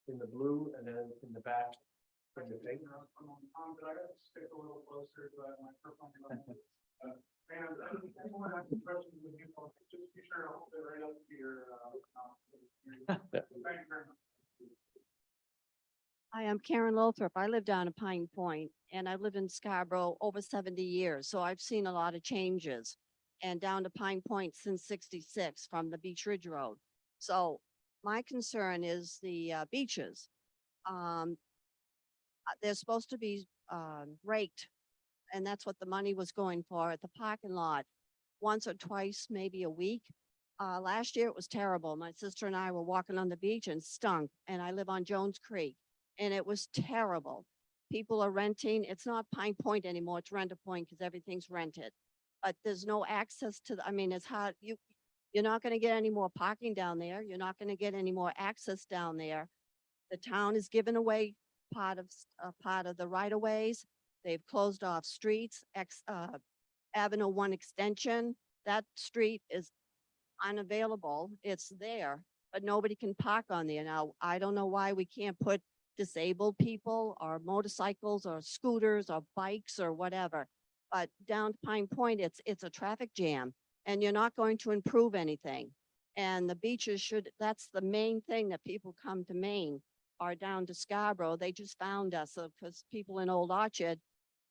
in the blue, and then in the back, in the pink. But I gotta stick a little closer to that microphone. And anyone has some questions, with you, just be sure to hold it right up to your, thank you very much. Hi, I'm Karen Lothrop. I live down in Pine Point and I've lived in Scarborough over 70 years. So I've seen a lot of changes and down to Pine Point since 66 from the Beach Ridge Road. So my concern is the beaches. They're supposed to be raked, and that's what the money was going for at the parking lot once or twice, maybe a week. Last year it was terrible. My sister and I were walking on the beach and stunk, and I live on Jones Creek, and it was terrible. People are renting. It's not Pine Point anymore. It's Renter Point because everything's rented. But there's no access to the, I mean, it's hard. You're not going to get any more parking down there. You're not going to get any more access down there. The town is giving away part of the right of ways. They've closed off streets, Avenue 1 extension. That street is unavailable. It's there, but nobody can park on there. Now, I don't know why we can't put disabled people or motorcycles or scooters or bikes or whatever. But down to Pine Point, it's a traffic jam and you're not going to improve anything. And the beaches should, that's the main thing that people come to Maine or down to Scarborough. They just found us because people in Old Orchard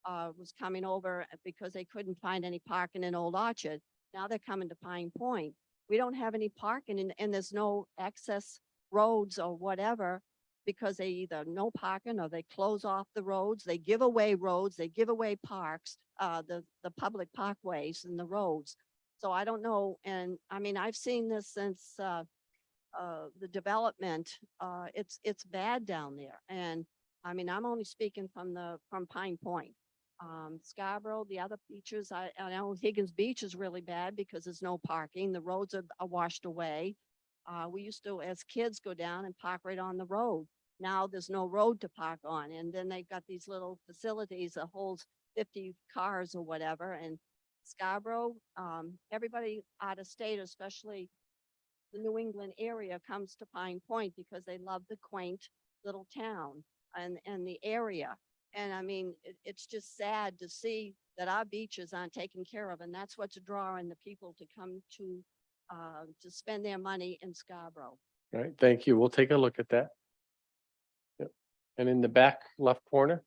was coming over because they couldn't find any parking in Old Orchard. Now they're coming to Pine Point. We don't have any parking and there's no access roads or whatever because they either no parking or they close off the roads. They give away roads, they give away parks, the public parkways and the roads. So I don't know. And I mean, I've seen this since the development. It's bad down there. And I mean, I'm only speaking from Pine Point. Scarborough, the other beaches, I know Higgins Beach is really bad because there's no parking. The roads are washed away. We used to, as kids, go down and park right on the road. Now there's no road to park on. And then they've got these little facilities that holds 50 cars or whatever. And Scarborough, everybody out of state, especially the New England area, comes to Pine Point because they love the quaint little town and the area. And I mean, it's just sad to see that our beaches aren't taken care of. And that's what's drawing the people to come to to spend their money in Scarborough. All right, thank you. We'll take a look at that. Yep. And in the back left corner,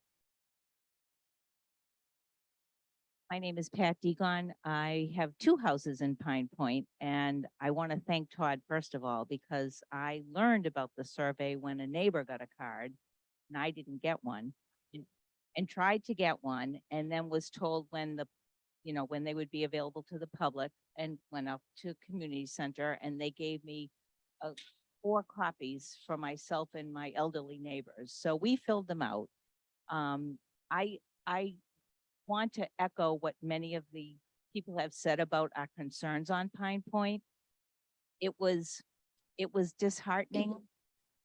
My name is Pat Degon. I have 2 houses in Pine Point, and I want to thank Todd first of all, because I learned about the survey when a neighbor got a card and I didn't get one, and tried to get one, and then was told when when they would be available to the public, and went up to community center, and they gave me 4 copies for myself and my elderly neighbors. So we filled them out. I want to echo what many of the people have said about our concerns on Pine Point. It was disheartening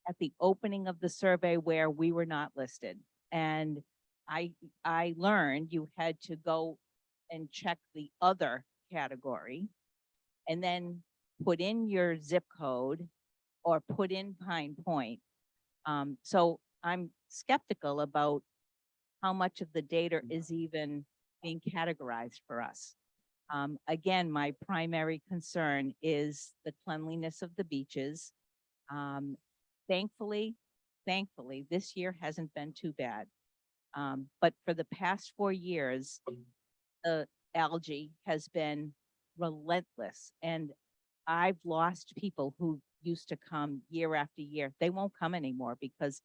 at the opening of the survey where we were not listed. And I learned you had to go and check the other category and then put in your zip code or put in Pine Point. So I'm skeptical about how much of the data is even being categorized for us. Again, my primary concern is the cleanliness of the beaches. Thankfully, this year hasn't been too bad. But for the past 4 years, the algae has been relentless, and I've lost people who used to come year after year. They won't come anymore because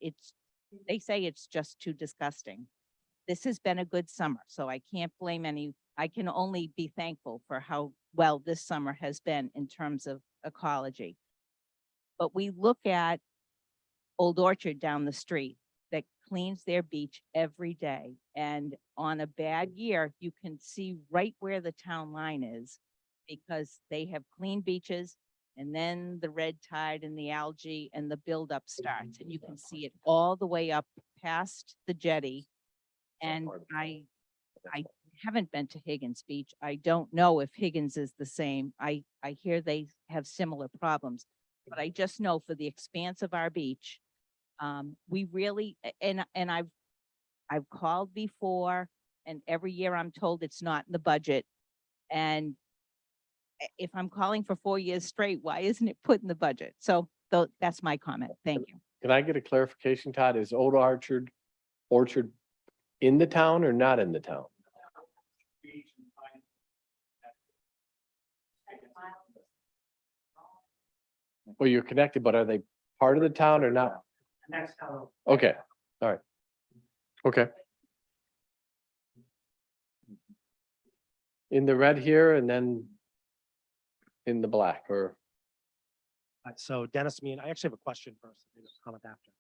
they say it's just too disgusting. This has been a good summer, so I can't blame I can only be thankful for how well this summer has been in terms of ecology. But we look at Old Orchard down the street that cleans their beach every day. And on a bad year, you can see right where the town line is because they have clean beaches, and then the red tide and the algae and the buildup starts. And you can see it all the way up past the jetty. And I haven't been to Higgins Beach. I don't know if Higgins is the same. I hear they have similar problems, but I just know for the expanse of our beach, we really, and I've called before, and every year I'm told it's not in the budget. And if I'm calling for 4 years straight, why isn't it put in the budget? So that's my comment. Thank you. can I get a clarification, Todd? Is Old Orchard in the town or not in the town? Beach and Pine. Well, you're connected, but are they part of the town or not? Next town. Okay, all right. Okay. In the red here and then in the black, or So Dennis, I actually have a question first, and a comment after.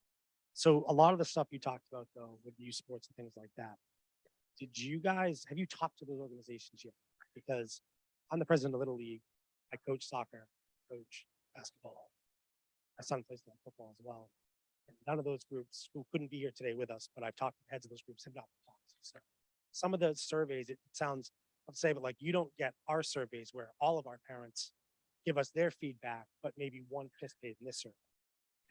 So a lot of the stuff you talked about though, with youth sports and things like that, have you talked to those organizations yet? Because I'm the president of Little League, I coach soccer, coach basketball. My son plays football as well. And none of those groups who couldn't be here today with us, but I've talked to heads of those groups have not talked. So some of the surveys, it sounds, I'll say, but like you don't get our surveys where all of our parents give us their feedback, but maybe one participated in this survey.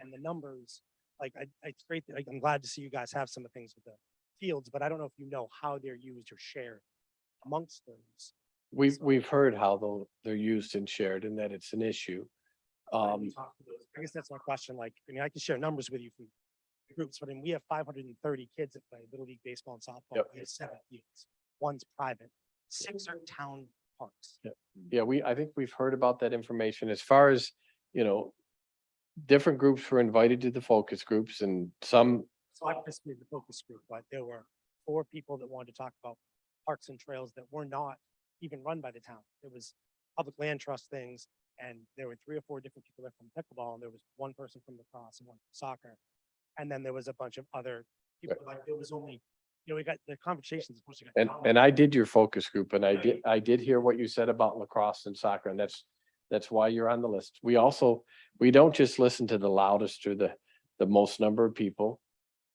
And the numbers, it's great. I'm glad to see you guys have some of the things with the fields, but I don't know if you know how they're used or shared amongst those. we've heard how they're used and shared and that it's an issue. I guess that's my question. I can share numbers with you from the groups, but we have 530 kids that play Little League baseball and softball. Yep. We have 7 fields. One's private. 6 are town parks. Yeah, I think we've heard about that information as far as, different groups were invited to the focus groups and some, So I participated in the focus group, but there were 4 people that wanted to talk about parks and trails that were not even run by the town. It was public land trust things, and there were 3 or 4 different people there from pickleball, and there was 1 person from lacrosse and 1 from soccer. And then there was a bunch of other people, there was only, we got the conversations. and I did your focus group and I did hear what you said about lacrosse and soccer, and that's why you're on the list. We don't just listen to the loudest or the most number of people.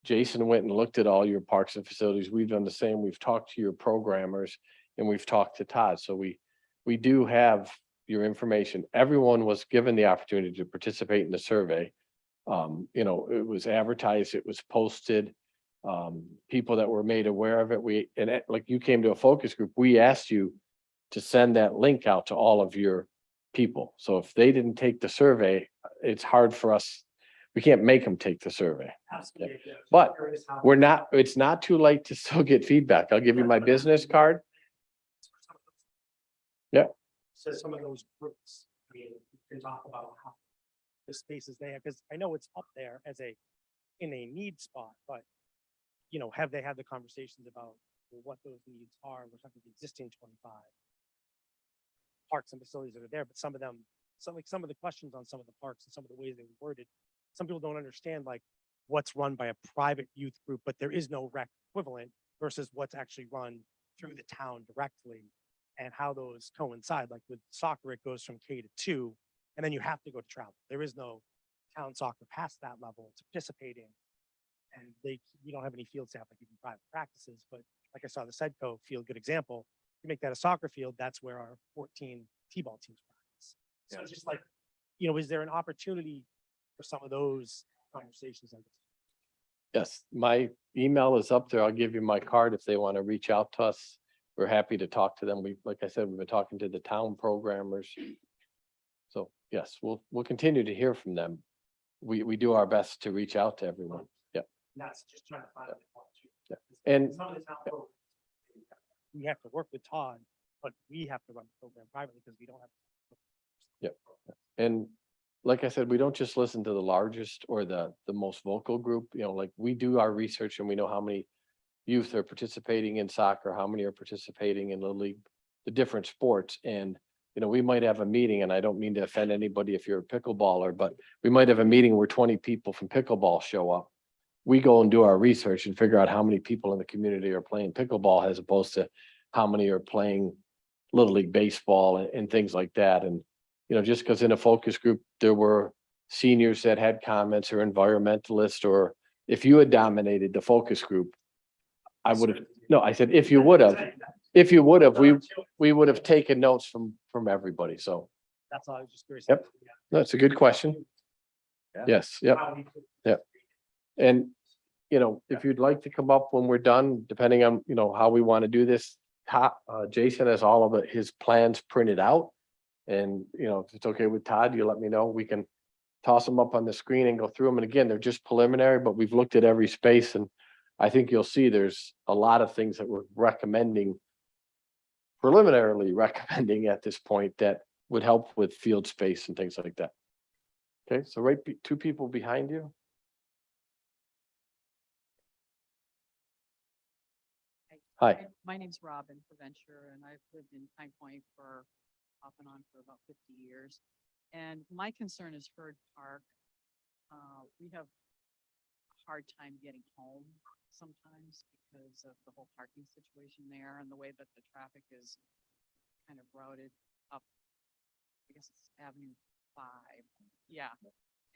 Jason went and looked at all your parks and facilities. We've done the same. We've talked to your programmers and we've talked to Todd. So we do have your information. Everyone was given the opportunity to participate in the survey. It was advertised, it was posted. People that were made aware of it, like you came to a focus group, we asked you to send that link out to all of your people. So if they didn't take the survey, it's hard for us. We can't make them take the survey. Absolutely. But Curious how- We're not, it's not too late to still get feedback. I'll give you my business card. Yeah. So some of those groups, I mean, we can talk about how the spaces they have, because I know it's up there as in a need spot, but you know, have they had the conversations about well, what those needs are? We're talking the existing 25 parks and facilities that are there, but some of them, some of the questions on some of the parks and some of the ways they were worded, some people don't understand like what's run by a private youth group, but there is no rec equivalent versus what's actually run through the town directly and how those coincide. Like with soccer, it goes from K to 2, and then you have to go to travel. There is no town soccer past that level to participate in. And we don't have any field staff like even private practices, but like I saw the Sedco field, good example. You make that a soccer field, that's where our 14 T-ball teams practice. So it's just like, you know, is there an opportunity for some of those conversations? Like this? Yes, my email is up there. I'll give you my card if they want to reach out to us. We're happy to talk to them. Like I said, we've been talking to the town programmers. So yes, we'll continue to hear from them. We do our best to reach out to everyone. Yeah. And that's just trying to find out. Yeah. And some of the town programs, we have to work with Todd, but we have to run the program privately because we don't have. And like I said, we don't just listen to the largest or the most vocal group, you know, like we do our research and we know how many youth are participating in soccer, how many are participating in Little League, the different sports. And, you know, we might have a meeting, and I don't mean to offend anybody if you're a pickleballer, but we might have a meeting where 20 people from pickleball show up. We go and do our research and figure out how many people in the community are playing pickleball as opposed to how many are playing Little League baseball and things like that. And, you know, just because in a focus group, there were seniors that had comments or environmentalists, or if you had dominated the focus group, I would have, no, I said, if you would have, we would have taken notes from everybody. So That's all I was just curious. Yep. that's a good question. Yeah. Yes, yep. And, you know, if you'd like to come up when we're done, depending on, you know, how we want to do this, Jason has all of his plans printed out. And, you know, if it's okay with Todd, you let me know. We can toss them up on the screen and go through them. And again, they're just preliminary, but we've looked at every space, and I think you'll see there's a lot of things that we're preliminarily recommending at this point that would help with field space and things like that. Okay, so two people behind you. Hi. My name's Robin Proventure, and I've lived in Pine Point for off and on for about 50 years. And my concern is Herd Park. We have a hard time getting home sometimes because of the whole parking situation there and the way that the traffic is kind of routed up. I guess it's Avenue 5. Yeah.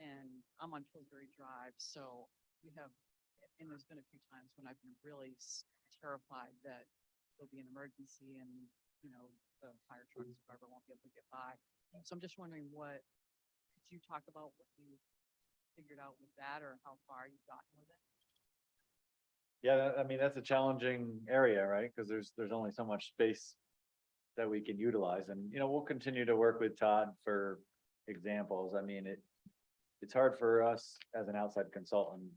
And I'm on Pillsbury Drive, so we have, and there's been a few times when I've been really terrified that there'll be an emergency and, you know, the fire trucks, whoever won't be able to get by. So I'm just wondering could you talk about what you figured out with that or how far you've gotten with it? Yeah, I mean, that's a challenging area, right? Because there's only so much space that we can utilize, and, you know, we'll continue to work with Todd for examples. I mean, it's hard for us as an outside consultant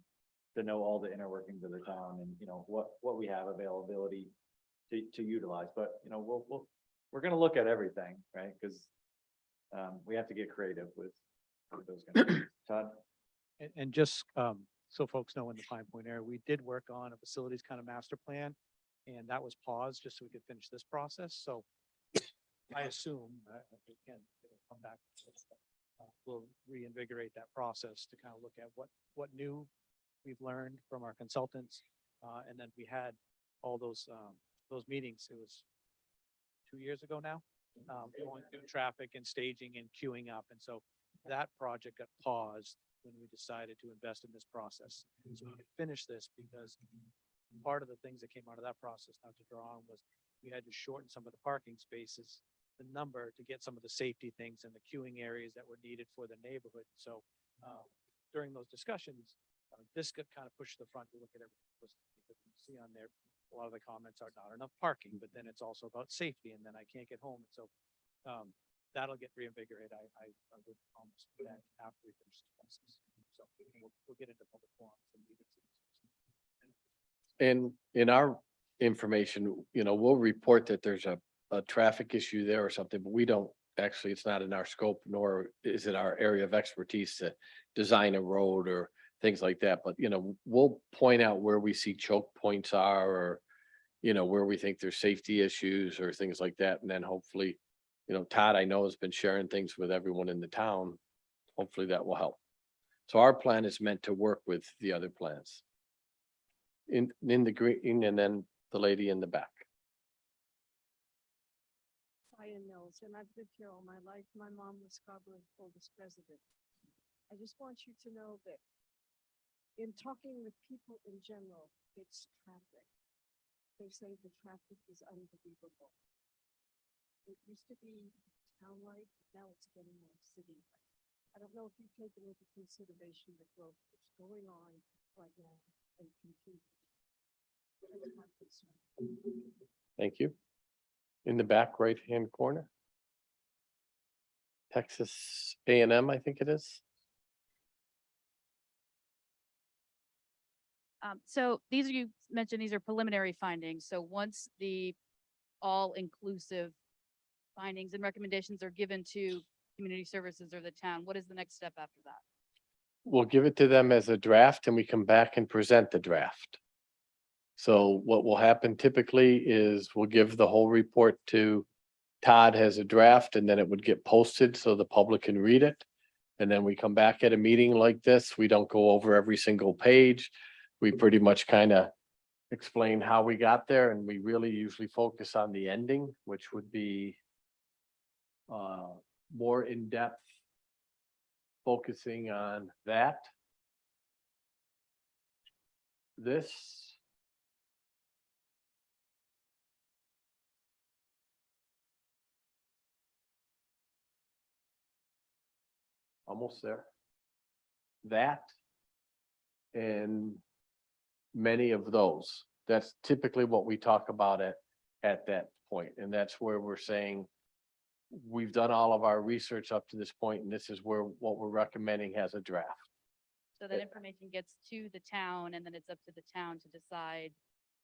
to know all the inner workings of the town and, you know, what we have availability to utilize, but, you know, we're gonna look at everything, right? Because we have to get creative with those kind of things. Todd? And just so folks know, in the Pine Point area, we did work on a facilities kind of master plan, and that was paused just so we could finish this process. So I assume again, it'll come back. We'll reinvigorate that process to kind of look at what new we've learned from our consultants, and then we had all those meetings. It was 2 years ago now, going through traffic and staging and queuing up, and so that project got paused when we decided to invest in this process. So we could finish this, because part of the things that came out of that process, not to draw on, was we had to shorten some of the parking spaces, the number, to get some of the safety things and the queuing areas that were needed for the neighborhood. So during those discussions, this got kind of pushed to the front to look at everything. Because you see on there, a lot of the comments are not enough parking, but then it's also about safety, and then I can't get home. So that'll get reinvigorated. I would almost put that after we finish this process. So we'll get into public forums and meetings. And in our information, we'll report that there's a traffic issue there or something, but we don't, actually, it's not in our scope, nor is it our area of expertise to design a road or things like that. But, we'll point out where we see choke points are, or, where we think there's safety issues or things like that. And then hopefully, Todd, I know, has been sharing things with everyone in the town. Hopefully that will help. So our plan is meant to work with the other plans. In the green, and then the lady in the back. Diane Mills, and I've lived here all my life. My mom was Scarborough's oldest president. I just want you to know that in talking with people in general, it's traffic. They say the traffic is unbelievable. It used to be town-like, now it's getting more city-like. I don't know if you've taken into consideration the growth that's going on right now and continues. That's my concern. Thank you. In the back right-hand corner. Texas A&M, I think it is. So these are, you mentioned, these are preliminary findings. So once the all-inclusive findings and recommendations are given to community services or the town, what is the next step after that? We'll give it to them as a draft and we come back and present the draft. So what will happen typically is we'll give the whole report to Todd as a draft, and then it would get posted so the public can read it. And then we come back at a meeting like this. We don't go over every single page. We pretty much kind of explain how we got there, and we really usually focus on the ending, which would be more in-depth, focusing on that. This. Almost there. That. And many of those. That's typically what we talk about at that point. And that's where we're saying we've done all of our research up to this point, and this is where what we're recommending has a draft. So that information gets to the town, and then it's up to the town to decide,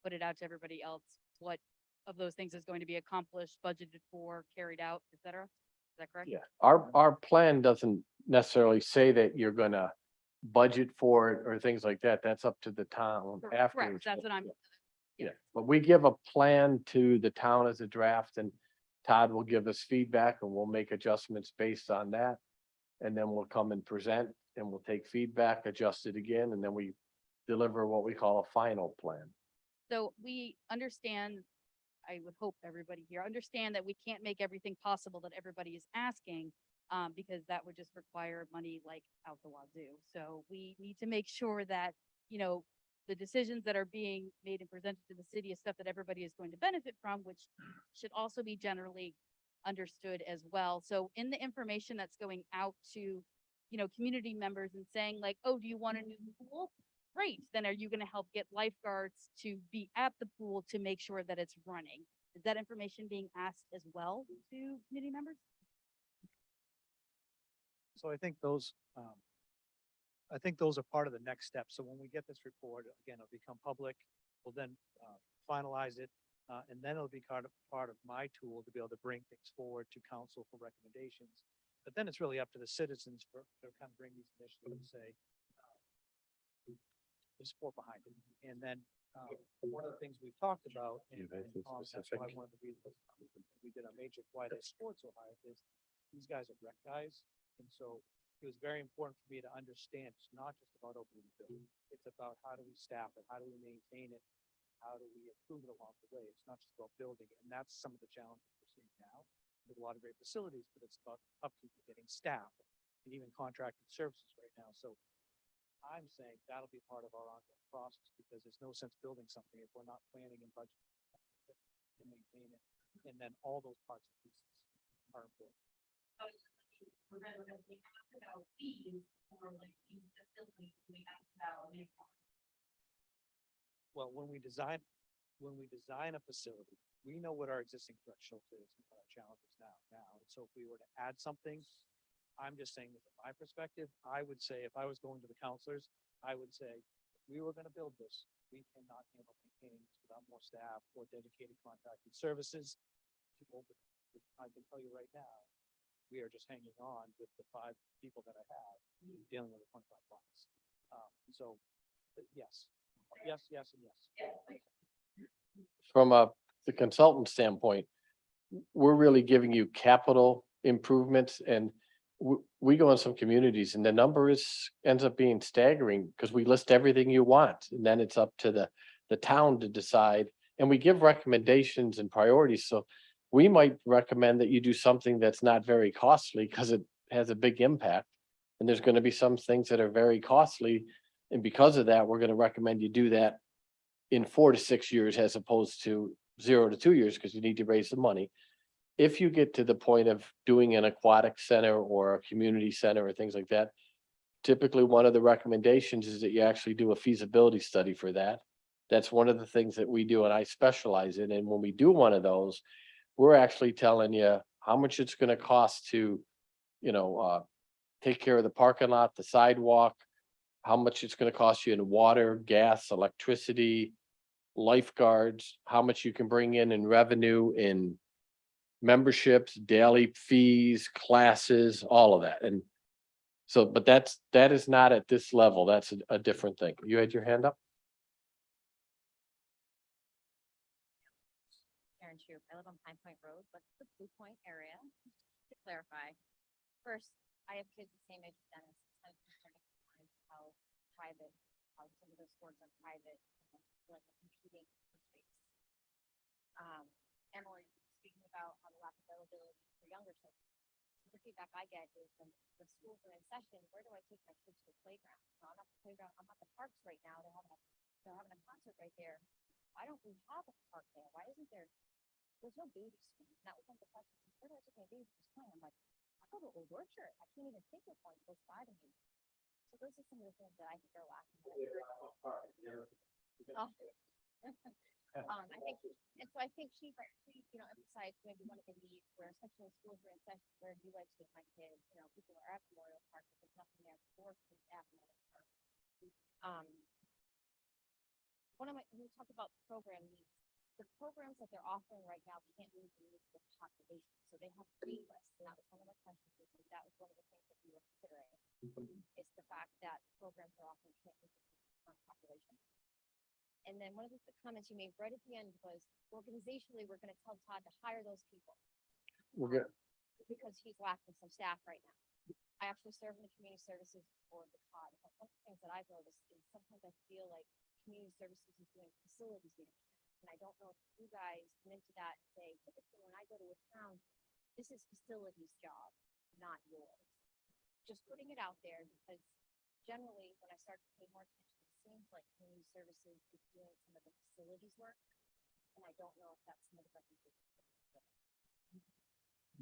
put it out to everybody else, what of those things is going to be accomplished, budgeted for, carried out, et cetera. Is that correct? Yeah, our plan doesn't necessarily say that you're gonna budget for it or things like that. That's up to the town afterwards. Correct, that's what I'm, Yeah, but we give a plan to the town as a draft, and Todd will give us feedback and we'll make adjustments based on that. And then we'll come and present and we'll take feedback, adjust it again, and then we deliver what we call a final plan. so we understand, I would hope everybody here understand that we can't make everything possible that everybody is asking, because that would just require money like out the wazoo. So we need to make sure that, the decisions that are being made and presented to the city is stuff that everybody is going to benefit from, which should also be generally understood as well. So in the information that's going out to, community members and saying like, oh, do you want a new pool? Great. Then are you going to help get lifeguards to be at the pool to make sure that it's running? Is that information being asked as well to community members? So I think those are part of the next step. So when we get this report, again, it'll become public. We'll then finalize it. And then it'll be part of my tool to be able to bring things forward to council for recommendations. But then it's really up to the citizens to kind of bring these initiatives and say, the support behind it. And then one of the things we've talked about, and that's why one of the reasons we did a major why they scored so high is these guys are rec guys. And so it was very important for me to understand it's not just about opening the building. It's about how do we staff it? How do we maintain it? How do we improve it along the way? It's not just about building it. And that's some of the challenges we're seeing now. There's a lot of great facilities, but it's about upkeep and getting staff and even contracted services right now. So I'm saying that'll be part of our ongoing process, because there's no sense building something if we're not planning and budgeting to maintain it. And then all those parts and pieces are important. We're gonna be asked about fees or like these facilities, we asked about. Well, when we design, when we design a facility, we know what our existing threshold is and what our challenge is now. And so if we were to add something, I'm just saying this from my perspective, I would say, if I was going to the counselors, I would say, if we were gonna build this, we cannot handle maintaining this without more staff or dedicated contracted services. I can tell you right now, we are just hanging on with the 5 people that I have dealing with the 25 blocks. So, yes, yes, and yes. From the consultant standpoint, we're really giving you capital improvements and we go in some communities and the number ends up being staggering because we list everything you want. And then it's up to the town to decide. And we give recommendations and priorities. So we might recommend that you do something that's not very costly because it has a big impact. And there's going to be some things that are very costly. And because of that, we're going to recommend you do that in 4 to 6 years as opposed to 0 to 2 years because you need to raise the money. If you get to the point of doing an aquatic center or a community center or things like that, typically one of the recommendations is that you actually do a feasibility study for that. That's one of the things that we do and I specialize in. And when we do one of those, we're actually telling you how much it's going to cost to, take care of the parking lot, the sidewalk, how much it's going to cost you in water, gas, electricity, lifeguards, how much you can bring in revenue in memberships, daily fees, classes, all of that. And so, but that is not at this level. That's a different thing. You had your hand up? Karen Troop. I live on Pine Point Road, but the Blue Point area. To clarify, first, I have kids the same age as Dennis. It's kind of concerning sometimes how private, how some of those sports are private, like competing for space. Emily, speaking about the lack of availability for younger children. The feedback I get is when the schools are in session, where do I take my kids to the playground? No, I'm at the playground, I'm at the parks right now. They're having a concert right there. Why don't we have a park there? Why isn't there? There's no baby swing. And that was one of the questions. Where do I take my baby to swing? I'm like, I go to Old Orchard. I can't even think of one close by to me. So those are some of the things that I think are lacking. I think, and so I think she emphasized maybe one of the needs where, especially when schools are in session, where do I take my kids? People are at Memorial Park, but there's nothing there for kids at Memorial Park. We talked about program needs. The programs that they're offering right now can't meet the needs of the population, so they have wait lists. And that was one of the questions. That was one of the things that we were considering. Is the fact that programs are often can't meet the current population. And then one of the comments you made right at the end was, organizationally, we're going to tell Todd to hire those people. We're good. Because he's lacking some staff right now. I actually serve in the community services board with Todd. But one of the things that I've noticed is sometimes I feel like community services is doing facilities management. And I don't know if you guys come into that and say, typically when I go to a town, this is facilities job, not yours. Just putting it out there because generally when I start to pay more attention, seems like community services is doing some of the facilities work, and I don't know if that's some of the recommendations.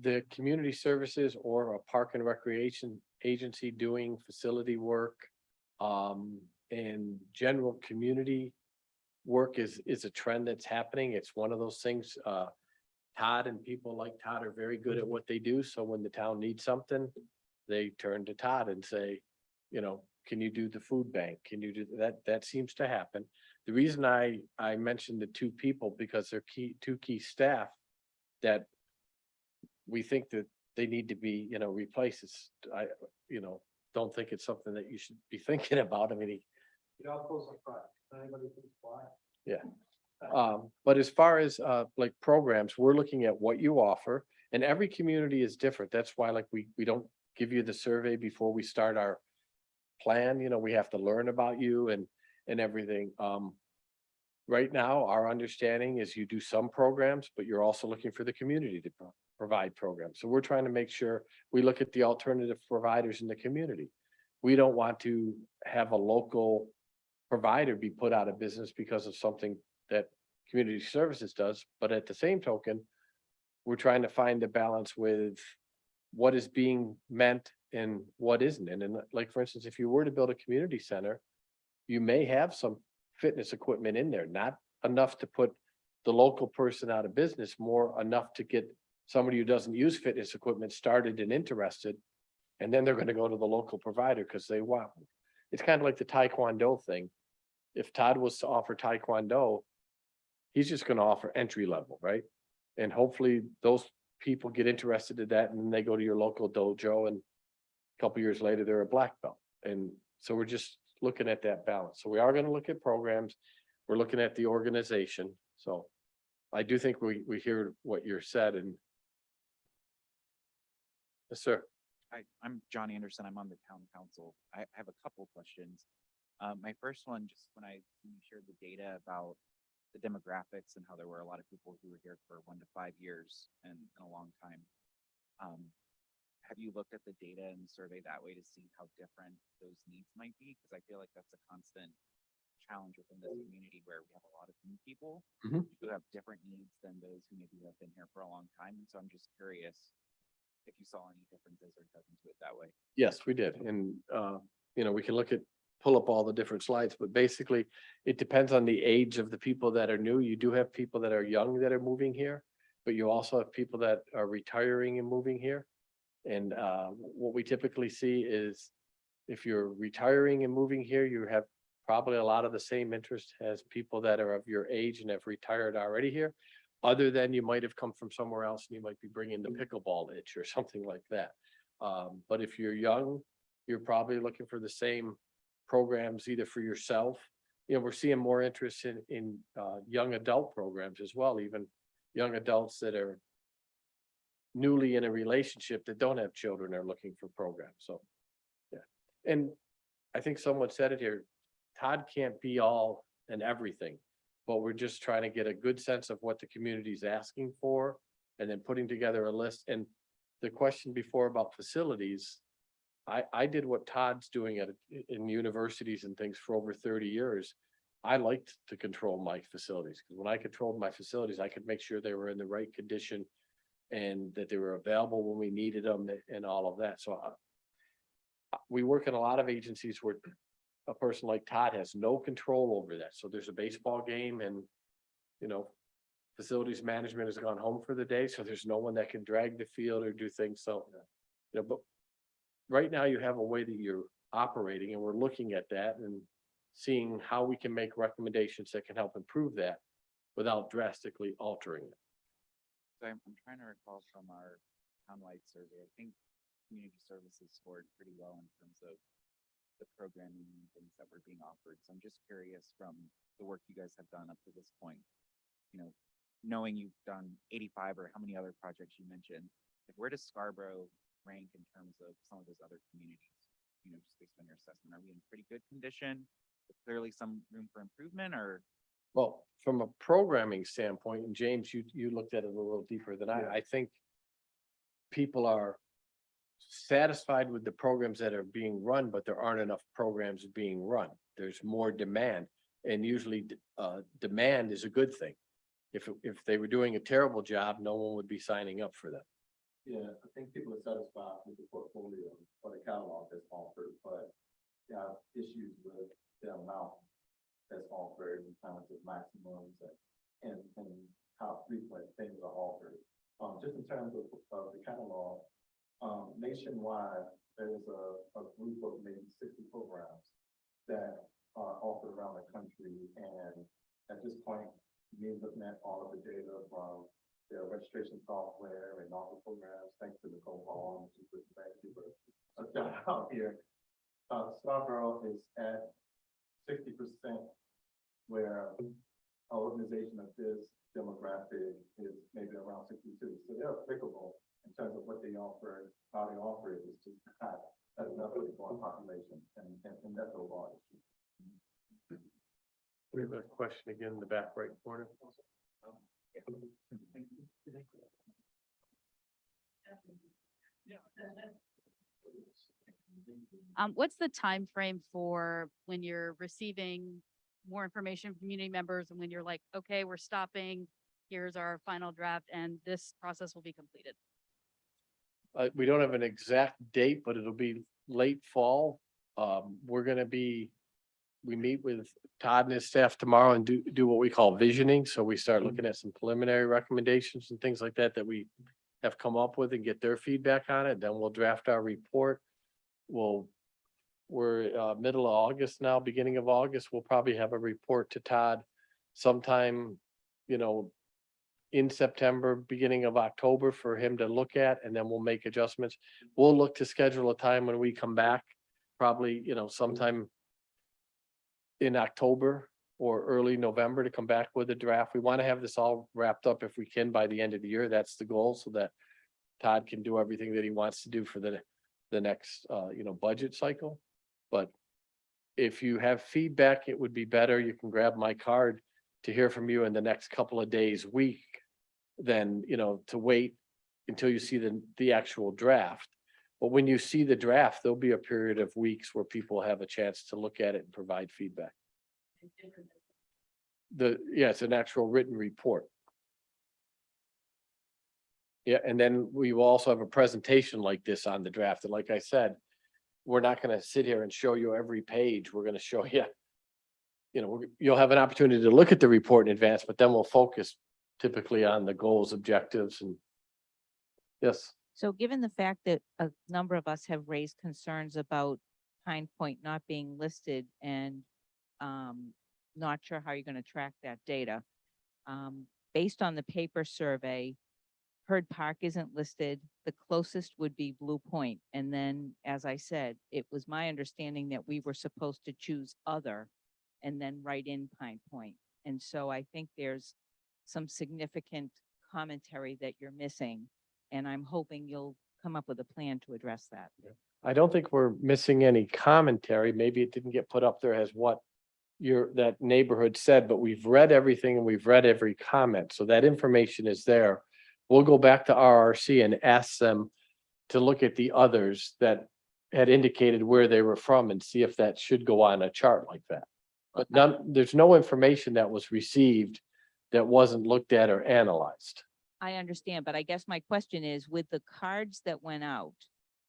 The community services or a park and recreation agency doing facility work, and general community work is a trend that's happening. It's one of those things. Todd and people like Todd are very good at what they do. So when the town needs something, they turn to Todd and say, can you do the food bank? Can you do that? That seems to happen. The reason I mentioned the 2 people because they're two key staff that we think that they need to be, replaced. I don't think it's something that you should be thinking about. I mean, It all goes like that. Anybody can fly. yeah. But as far as like programs, we're looking at what you offer and every community is different. That's why we don't give you the survey before we start our plan. We have to learn about you and everything. Right now, our understanding is you do some programs, but you're also looking for the community to provide programs. So we're trying to make sure we look at the alternative providers in the community. We don't want to have a local provider be put out of business because of something that community services does. But at the same token, we're trying to find a balance with what is being meant and what isn't. And like, for instance, if you were to build a community center, you may have some fitness equipment in there, not enough to put the local person out of business more enough to get somebody who doesn't use fitness equipment started and interested. And then they're gonna go to the local provider because they want, it's kind of like the Taekwondo thing. If Todd was to offer Taekwondo, he's just gonna offer entry level, right? And hopefully those people get interested in that and then they go to your local dojo and a couple years later, they're a black belt. And so we're just looking at that balance. So we are gonna look at programs. We're looking at the organization. So I do think we hear what you're said and. Yes, sir. Hi, I'm John Anderson. I'm on the town council. I have a couple questions. My first one, just when you shared the data about the demographics and how there were a lot of people who were here for 1 to 5 years and a long time. Have you looked at the data and survey that way to see how different those needs might be? Because I feel like that's a constant challenge within this community where we have a lot of new people who have different needs than those who maybe have been here for a long time. And so I'm just curious if you saw any differences or dug into it that way. Yes, we did. And, we can pull up all the different slides, but basically it depends on the age of the people that are new. You do have people that are young that are moving here, but you also have people that are retiring and moving here. And, what we typically see is if you're retiring and moving here, you have probably a lot of the same interest as people that are of your age and have retired already here. Other than you might have come from somewhere else and you might be bringing the pickleball itch or something like that. But if you're young, you're probably looking for the same programs either for yourself. We're seeing more interest in young adult programs as well, even young adults that are newly in a relationship that don't have children are looking for programs. So, yeah. And I think someone said it here, Todd can't be all and everything. But we're just trying to get a good sense of what the community is asking for and then putting together a list. And the question before about facilities, I did what Todd's doing in universities and things for over 30 years. I liked to control my facilities because when I controlled my facilities, I could make sure they were in the right condition and that they were available when we needed them and all of that. So we work in a lot of agencies where a person like Todd has no control over that. So there's a baseball game and, facilities management has gone home for the day. So there's no one that can drag the field or do things. So, but right now you have a way that you're operating and we're looking at that and seeing how we can make recommendations that can help improve that without drastically altering it. So I'm trying to recall from our townwide survey, I think community services scored pretty well in terms of the programming and things that were being offered. So I'm just curious from the work you guys have done up to this point, knowing you've done 85 or how many other projects you mentioned, where does Scarborough rank in terms of some of those other communities? Just based on your assessment, are we in pretty good condition? Clearly some room for improvement or? Well, from a programming standpoint, and James, you looked at it a little deeper than I think people are satisfied with the programs that are being run, but there aren't enough programs being run. There's more demand, and usually demand is a good thing. If they were doing a terrible job, no one would be signing up for them. Yeah, I think people are satisfied with the portfolio or the catalog that's offered, but issues with the amount that's offered in terms of maximums and how frequent things are offered. Just in terms of the catalog, nationwide, there's a group of maybe 60 programs that are offered around the country. And at this point, me looking at all of the data from their registration software and all the programs, thanks to Nicole Hall, she's with the Vancouver out here. Scarborough is at 60%, where an organization of this demographic is maybe around 62. So they're applicable in terms of what they offer, how they offer it. It's just not enough for the population, and that's a large issue. We have a question again in the back right corner. What's the time frame for when you're receiving more information from community members and when you're like, okay, we're stopping, here's our final draft and this process will be completed? We don't have an exact date, but it'll be late fall. We're gonna be we meet with Todd and his staff tomorrow and do what we call visioning. So we start looking at some preliminary recommendations and things like that we have come up with and get their feedback on it. Then we'll draft our report. We're middle of August now, beginning of August. We'll probably have a report to Todd sometime, in September, beginning of October for him to look at, and then we'll make adjustments. We'll look to schedule a time when we come back, probably, sometime in October or early November to come back with a draft. We want to have this all wrapped up if we can by the end of the year. That's the goal, so that Todd can do everything that he wants to do for the next, budget cycle. But if you have feedback, it would be better. You can grab my card to hear from you in the next couple of days, week, than, to wait until you see the actual draft. But when you see the draft, there'll be a period of weeks where people have a chance to look at it and provide feedback. It's an actual written report. Yeah, and then we will also have a presentation like this on the draft. And like I said, we're not going to sit here and show you every page. We're going to show you, you'll have an opportunity to look at the report in advance, but then we'll focus typically on the goals, objectives, and yes. So given the fact that a number of us have raised concerns about Pine Point not being listed and not sure how you're going to track that data, based on the paper survey, Herd Park isn't listed. The closest would be Blue Point. And then, as I said, it was my understanding that we were supposed to choose other and then write in Pine Point. And so I think there's some significant commentary that you're missing. And I'm hoping you'll come up with a plan to address that. I don't think we're missing any commentary. Maybe it didn't get put up there as what that neighborhood said, but we've read everything and we've read every comment. So that information is there. We'll go back to RRC and ask them to look at the others that had indicated where they were from and see if that should go on a chart like that. But there's no information that was received that wasn't looked at or analyzed. I understand, but I guess my question is, with the cards that went out,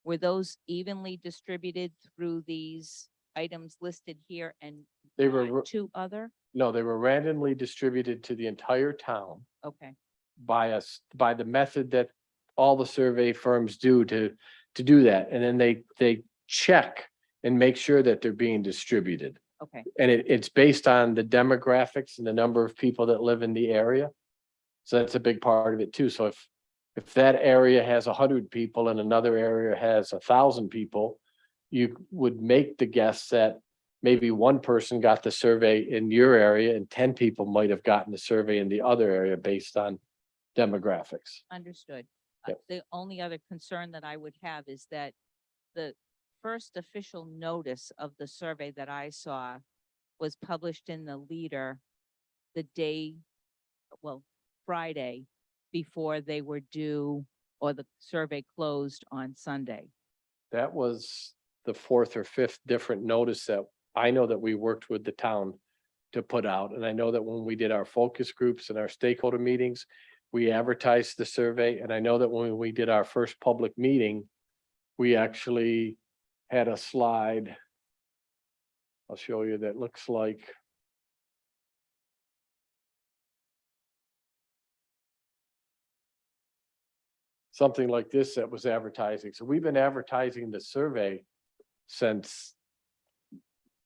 were those evenly distributed through these items listed here and They were, not to other? no, they were randomly distributed to the entire town Okay, by the method that all the survey firms do to do that. And then they check and make sure that they're being distributed. okay. And it's based on the demographics and the number of people that live in the area. So that's a big part of it too. So if that area has 100 people and another area has 1,000 people, you would make the guess that maybe one person got the survey in your area and 10 people might have gotten the survey in the other area based on demographics. Understood. Yep. The only other concern that I would have is that the first official notice of the survey that I saw was published in the Leader the day, Friday, before they were due or the survey closed on Sunday. That was the fourth or fifth different notice that I know that we worked with the town to put out. And I know that when we did our focus groups and our stakeholder meetings, we advertised the survey. And I know that when we did our first public meeting, we actually had a slide. I'll show you that looks like. Something like this that was advertising. So we've been advertising the survey since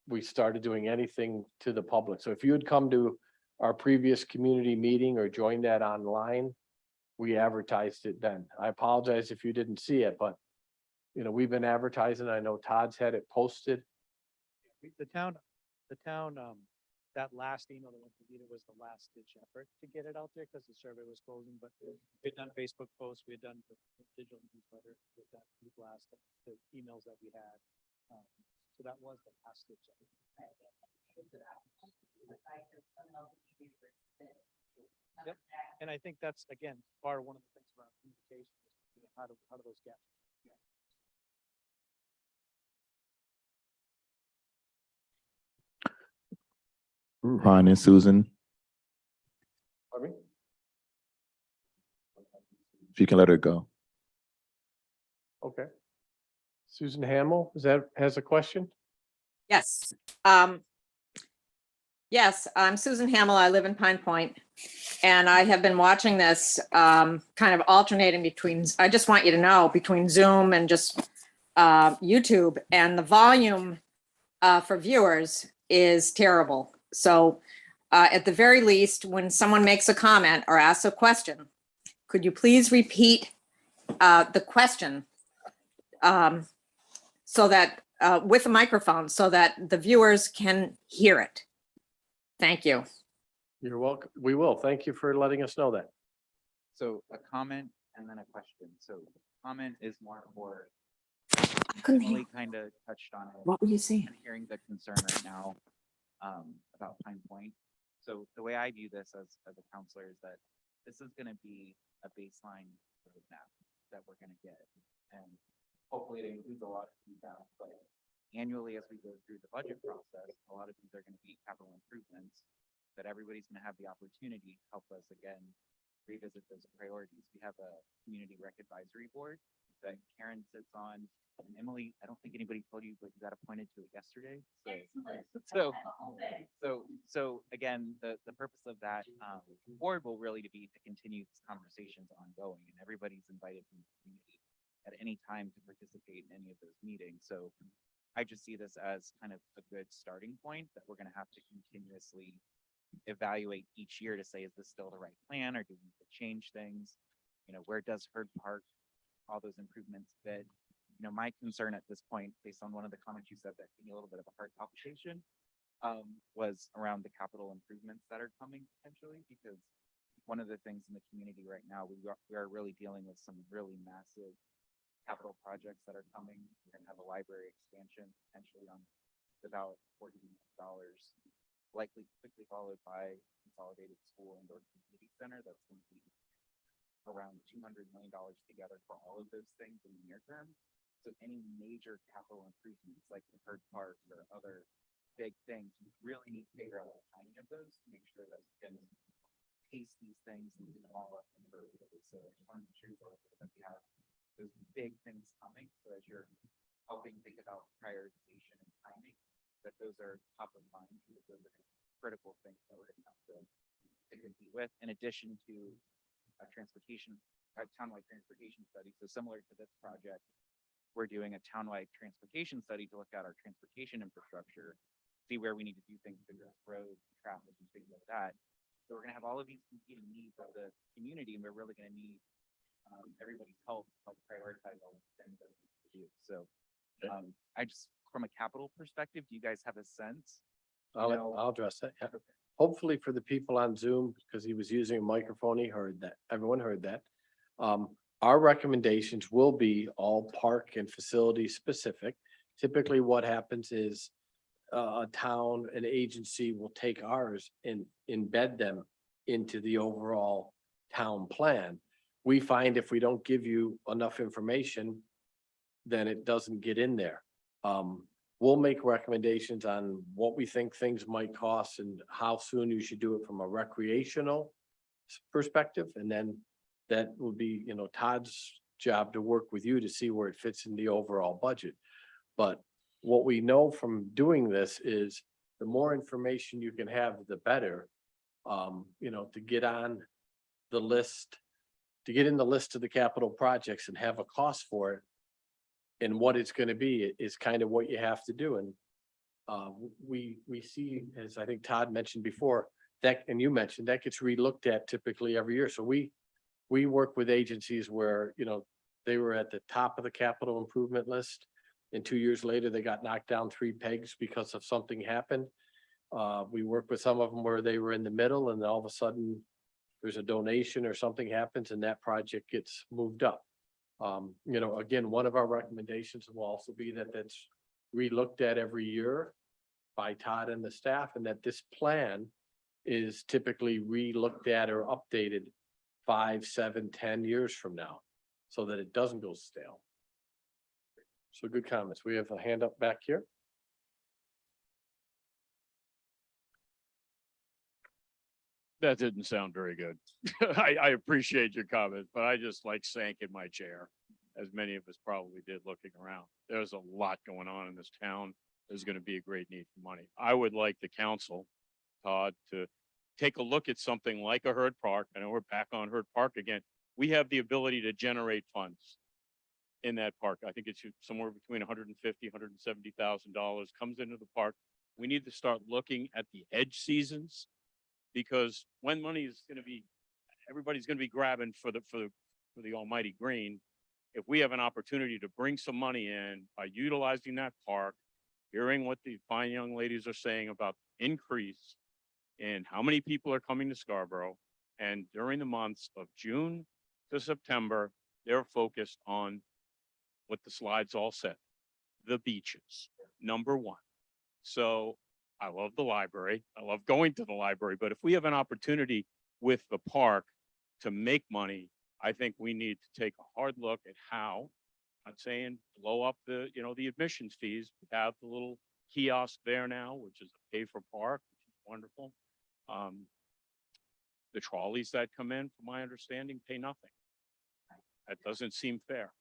we started doing anything to the public. So if you had come to our previous community meeting or joined that online, we advertised it then. I apologize if you didn't see it, but we've been advertising. I know Todd's had it posted. The town, that last email that went to Vita was the last ditch effort to get it out there because the survey was closing, but we had done Facebook posts, we had done the digital newsletter, we had done the blast, the emails that we had. So that was the last ditch effort. Yep. And I think that's, again, part of one of the things around communication, is how do those gaps? Ron and Susan, Pardon me? if you can let her go. Okay. Susan Hamill, has a question? Yes. Yes, I'm Susan Hamill. I live in Pine Point. And I have been watching this kind of alternating between, I just want you to know, between Zoom and just YouTube, and the volume for viewers is terrible. So at the very least, when someone makes a comment or asks a question, could you please repeat the question so that with a microphone so that the viewers can hear it? Thank you. You're welcome. We will. Thank you for letting us know that. So a comment and then a question. So comment is more for, I couldn't hear. Emily kind of touched on it. What were you saying? I'm hearing the concern right now about Pine Point. So the way I view this as a counselor is that this is going to be a baseline roadmap that we're going to get. And hopefully it includes a lot of feedback, but annually as we go through the budget process, a lot of these are going to be capital improvements that everybody's going to have the opportunity to help us again revisit those priorities. We have a community rec advisory board that Karen sits on. And Emily, I don't think anybody told you, but you got appointed to it yesterday. So again, the purpose of that board will really be to continue these conversations ongoing, and everybody's invited from the community at any time to participate in any of those meetings. So I just see this as kind of a good starting point that we're going to have to continuously evaluate each year to say, is this still the right plan, or do we need to change things? You know, where does Herd Park, all those improvements fit? You know, my concern at this point, based on one of the comments you said that gave me a little bit of a heart palpitation, was around the capital improvements that are coming potentially, because one of the things in the community right now, we are really dealing with some really massive capital projects that are coming. We're going to have a library expansion potentially on about $40 million, likely quickly followed by consolidated school and or community center. That's going to be around $200 million together for all of those things in the near term. So any major capital improvements like the Herd Park or other big things, we really need to figure out the timing of those to make sure that we can pace these things and do them all up in the So I just want to make sure that we have those big things coming. So as you're helping think about prioritization and timing, that those are top of mind, because those are critical things that we're going to have to compete with, in addition to a townwide transportation study. So similar to this project, we're doing a townwide transportation study to look at our transportation infrastructure, see where we need to do things to address roads, traffic, and things like that. So we're going to have all of these competing needs of the community, and we're really going to need everybody's help prioritize all the things that we need to do. So I just, from a capital perspective, do you guys have a sense? I'll address that. Yeah. Hopefully for the people on Zoom, because he was using a microphone, he heard that. Everyone heard that. Our recommendations will be all park and facility specific. Typically what happens is a town, an agency will take ours and embed them into the overall town plan. We find if we don't give you enough information, then it doesn't get in there. We'll make recommendations on what we think things might cost and how soon you should do it from a recreational perspective. And then that will be, you know, Todd's job to work with you to see where it fits in the overall budget. But what we know from doing this is the more information you can have, the better, you know, to get on the list, to get in the list of the capital projects and have a cost for it. And what it's going to be is kind of what you have to do. And we see, as I think Todd mentioned before, that, and you mentioned, that gets relooked at typically every year. So we work with agencies where, you know, they were at the top of the capital improvement list, and 2 years later they got knocked down 3 pegs because of something happened. We work with some of them where they were in the middle, and all of a sudden there's a donation or something happens and that project gets moved up. You know, again, one of our recommendations will also be that that's relooked at every year by Todd and the staff, and that this plan is typically relooked at or updated 5, 7, 10 years from now, so that it doesn't go stale. So good comments. We have a hand up back here. That didn't sound very good. I appreciate your comments, but I just like sank in my chair, as many of us probably did looking around. There's a lot going on in this town. There's going to be a great need for money. I would like the council Todd, to take a look at something like a Herd Park. I know we're back on Herd Park again. We have the ability to generate funds in that park. I think it's somewhere between $150,000, $170,000 comes into the park. We need to start looking at the edge seasons, because when money is going to be, everybody's going to be grabbing for the almighty green. If we have an opportunity to bring some money in by utilizing that park, hearing what the fine young ladies are saying about increase in how many people are coming to Scarborough, and during the months of June to September, they're focused on what the slides all said, the beaches, number one. So I love the library. I love going to the library, but if we have an opportunity with the park to make money, I think we need to take a hard look at how, I'm not saying blow up the, the admissions fees. We have the little kiosk there now, which is a pay for park, which is wonderful. The trolleys that come in, from my understanding, pay nothing. That doesn't seem fair.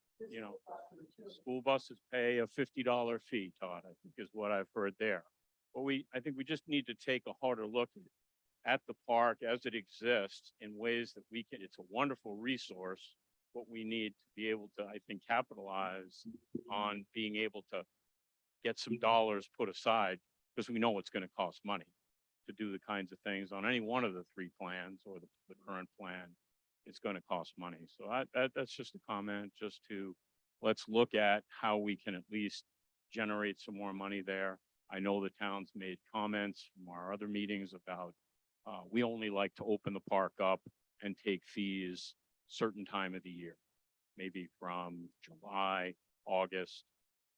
School buses pay a $50 fee, Todd, I think is what I've heard there. But I think we just need to take a harder look at the park as it exists in ways that we can, it's a wonderful resource. What we need to be able to, I think, capitalize on being able to get some dollars put aside, because we know it's going to cost money to do the kinds of things on any one of the three plans or the current plan. It's going to cost money. So that's just a comment, just to let's look at how we can at least generate some more money there. I know the town's made comments from our other meetings about we only like to open the park up and take fees certain time of the year, maybe from July, August,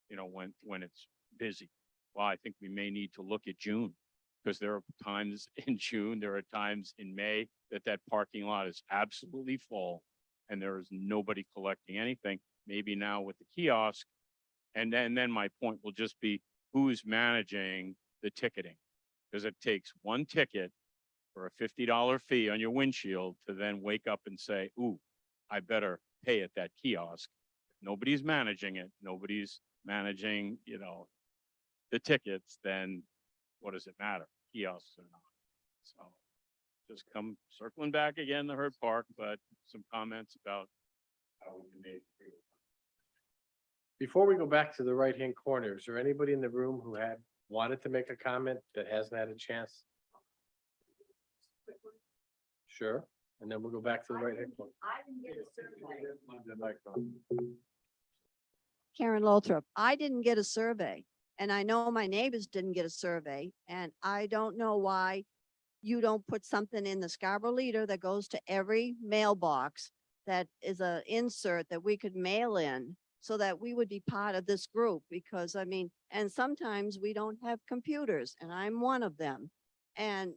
when it's busy. Well, I think we may need to look at June, because there are times in June, there are times in May that parking lot is absolutely full and there is nobody collecting anything. Maybe now with the kiosk. And then my point will just be who's managing the ticketing, because it takes one ticket for a $50 fee on your windshield to then wake up and say, ooh, I better pay at that kiosk. Nobody's managing it. Nobody's managing, the tickets. Then what does it matter? Kiosks or not? So just come circling back again to Herd Park, but some comments about how we can make it. Before we go back to the right-hand corner, is there anybody in the room who wanted to make a comment that hasn't had a chance? Sure, and then we'll go back to the right-hand corner. I didn't get a survey. Karen Lothrop, I didn't get a survey, and I know my neighbors didn't get a survey, and I don't know why you don't put something in the Scarborough Leader that goes to every mailbox that is a insert that we could mail in, so that we would be part of this group, because and sometimes we don't have computers, and I'm one of them. And,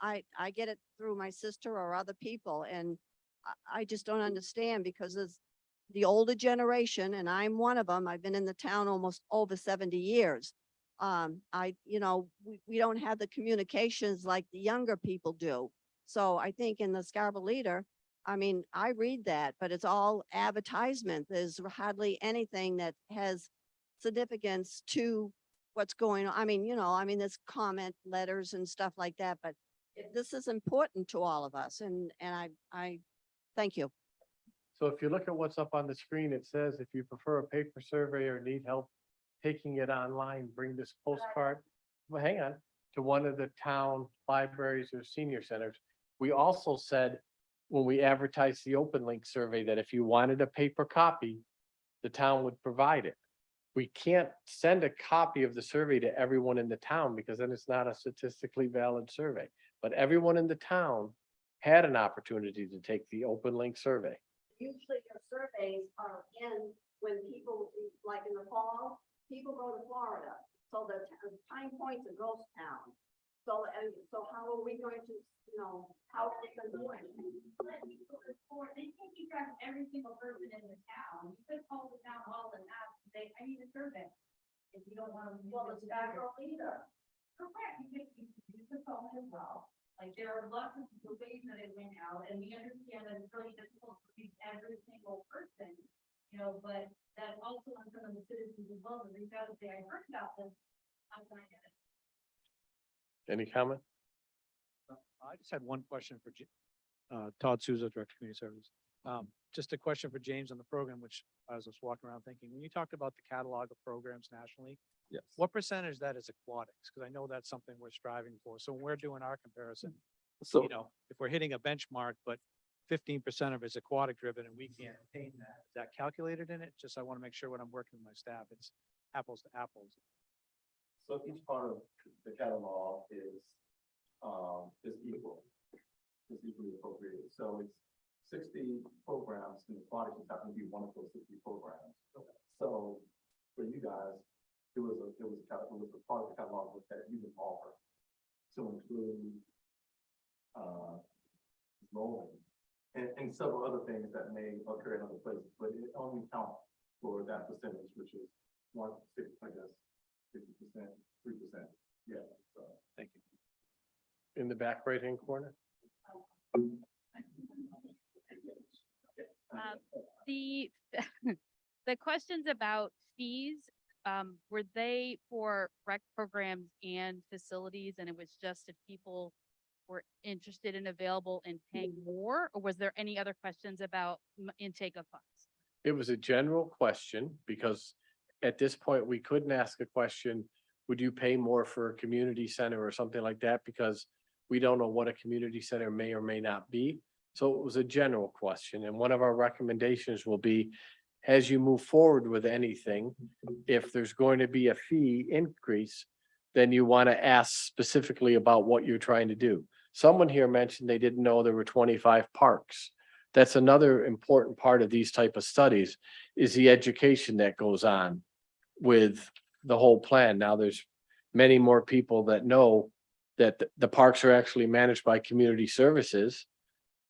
I get it through my sister or other people, and I just don't understand, because it's the older generation, and I'm one of them. I've been in the town almost over 70 years. We don't have the communications like the younger people do. So I think in the Scarborough Leader, I read that, but it's all advertisement. There's hardly anything that has significance to what's going on. There's comment letters and stuff like that, but this is important to all of us. And I thank you. So if you look at what's up on the screen, it says, if you prefer a paper survey or need help taking it online, bring this postcard, well, hang on, to one of the town libraries or senior centers. We also said, when we advertised the open link survey, that if you wanted a paper copy, the town would provide it. We can't send a copy of the survey to everyone in the town, because then it's not a statistically valid survey. But everyone in the town had an opportunity to take the open link survey. Usually your surveys are in when people, like in the fall, people go to Florida. So the Pine Point's a ghost town. So how are we going to, how are we going to do it? They can't keep track of every single person in the town. You could call the town hall and ask, I need a survey. If you don't want to. Well, the Scarborough Leader. Correct, you could use the phone as well. Like, there are lots of ways that it went out, and we understand that it's really difficult to reach every single person, but that also on some of the citizens as well to reach out and say, I heard about this, I'm trying to get it. Any comment? I just had one question for Todd Souza, Director of Community Service. Just a question for James on the program, which I was just walking around thinking, when you talked about the catalog of programs nationally, Yes. what percentage of that is aquatics? Because I know that's something we're striving for. So when we're doing our comparison, So, you know, if we're hitting a benchmark, but 15% of it's aquatic driven and we can't attain that, is that calculated in it? Just I want to make sure when I'm working with my staff, it's apples to apples. So each part of the catalog is equal, is equally appropriated. So it's 60 programs, and aquatics just happen to be one of those 60 programs. So for you guys, it was a part of the catalog that you would offer to include rolling and several other things that may occur in other places, but it only counts for that percentage, which is 1/6, I guess, 50%, 3%. Yeah. So Thank you. In the back right-hand corner. The, the questions about fees, were they for rec programs and facilities? And it was just if people were interested and available and paying more? Or was there any other questions about intake of funds? It was a general question because at this point, we couldn't ask a question, would you pay more for a community center or something like that? Because we don't know what a community center may or may not be. So it was a general question. And one of our recommendations will be, as you move forward with anything, if there's going to be a fee increase, then you want to ask specifically about what you're trying to do. Someone here mentioned they didn't know there were 25 parks. That's another important part of these type of studies, is the education that goes on with the whole plan. Now, there's many more people that know that the parks are actually managed by community services,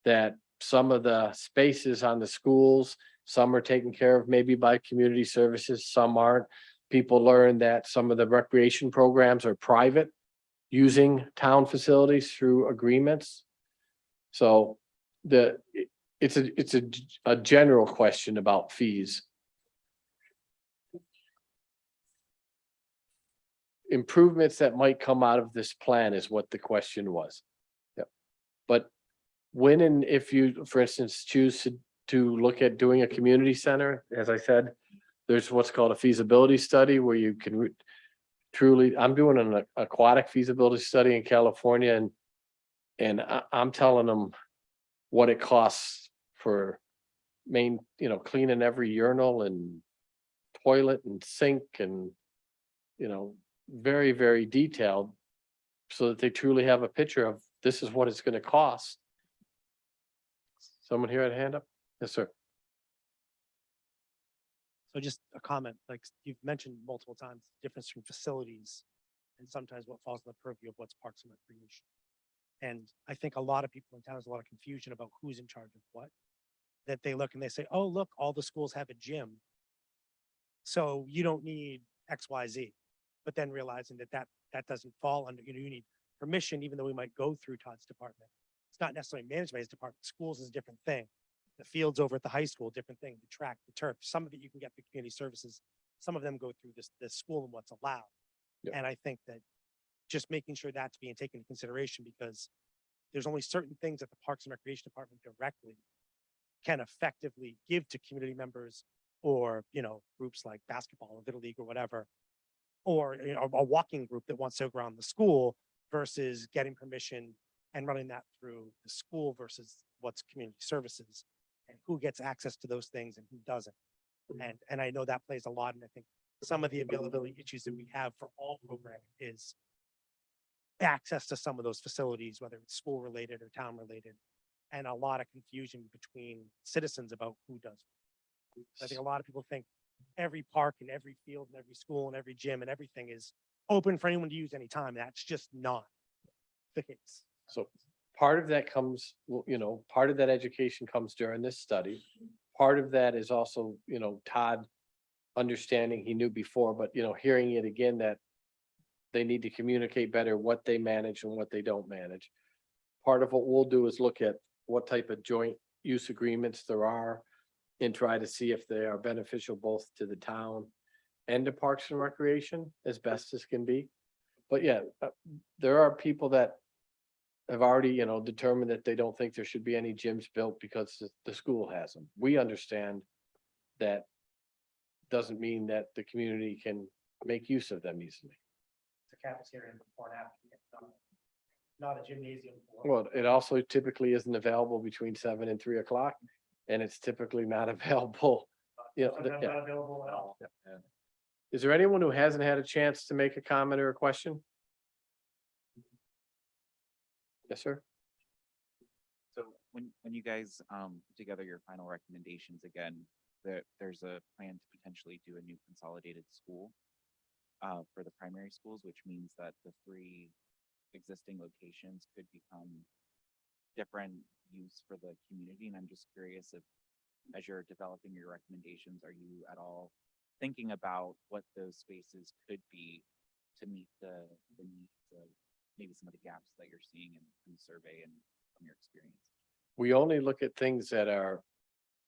that some of the spaces on the schools, some are taken care of maybe by community services, some aren't. People learn that some of the recreation programs are private, using town facilities through agreements. So it's a general question about fees. Improvements that might come out of this plan is what the question was. Yep. But when and if you, for instance, choose to look at doing a community center, as I said, there's what's called a feasibility study where you can truly, I'm doing an aquatic feasibility study in California, and I'm telling them what it costs for cleaning every urinal and toilet and sink and, very, very detailed, so that they truly have a picture of this is what it's going to cost. Someone here had a hand up? Yes, sir. So just a comment, like you've mentioned multiple times, the difference between facilities and sometimes what falls in the purview of what's parks and recreation. And I think a lot of people in town, there's a lot of confusion about who's in charge of what. That they look and they say, oh, look, all the schools have a gym, so you don't need XYZ. But then realizing that doesn't fall under, you need permission, even though we might go through Todd's department. It's not necessarily managed by his department. Schools is a different thing. The fields over at the high school, different thing. The track, the turf, some of it you can get through community services. Some of them go through this school and what's allowed. Yep. And I think that just making sure that's being taken into consideration, because there's only certain things that the Parks and Recreation Department directly can effectively give to community members, or, groups like basketball or Little League or whatever, or a walking group that wants to go around the school, versus getting permission and running that through the school versus what's community services, and who gets access to those things and who doesn't. And I know that plays a lot. And I think some of the availability issues that we have for all programming is access to some of those facilities, whether it's school related or town related, and a lot of confusion between citizens about who does. I think a lot of people think every park and every field and every school and every gym and everything is open for anyone to use anytime. That's just not the case. So part of that comes, part of that education comes during this study. Part of that is also, Todd understanding, he knew before, but, hearing it again, that they need to communicate better what they manage and what they don't manage. Part of what we'll do is look at what type of joint use agreements there are and try to see if they are beneficial both to the town and to Parks and Recreation as best as can be. But yeah, there are people that have already, determined that they don't think there should be any gyms built because the school has them. We understand that doesn't mean that the community can make use of them easily. It's a cafeteria before and after. You get done. Not a gymnasium. Well, it also typically isn't available between 7 and 3 o'clock, and it's typically not available. Sometimes not available at all. Is there anyone who hasn't had a chance to make a comment or a question? Yes, sir. So when you guys put together your final recommendations again, there's a plan to potentially do a new consolidated school for the primary schools, which means that the 3 existing locations could become different use for the community. And I'm just curious if, as you're developing your recommendations, are you at all thinking about what those spaces could be to meet the needs of maybe some of the gaps that you're seeing in the survey and from your experience? We only look at things that are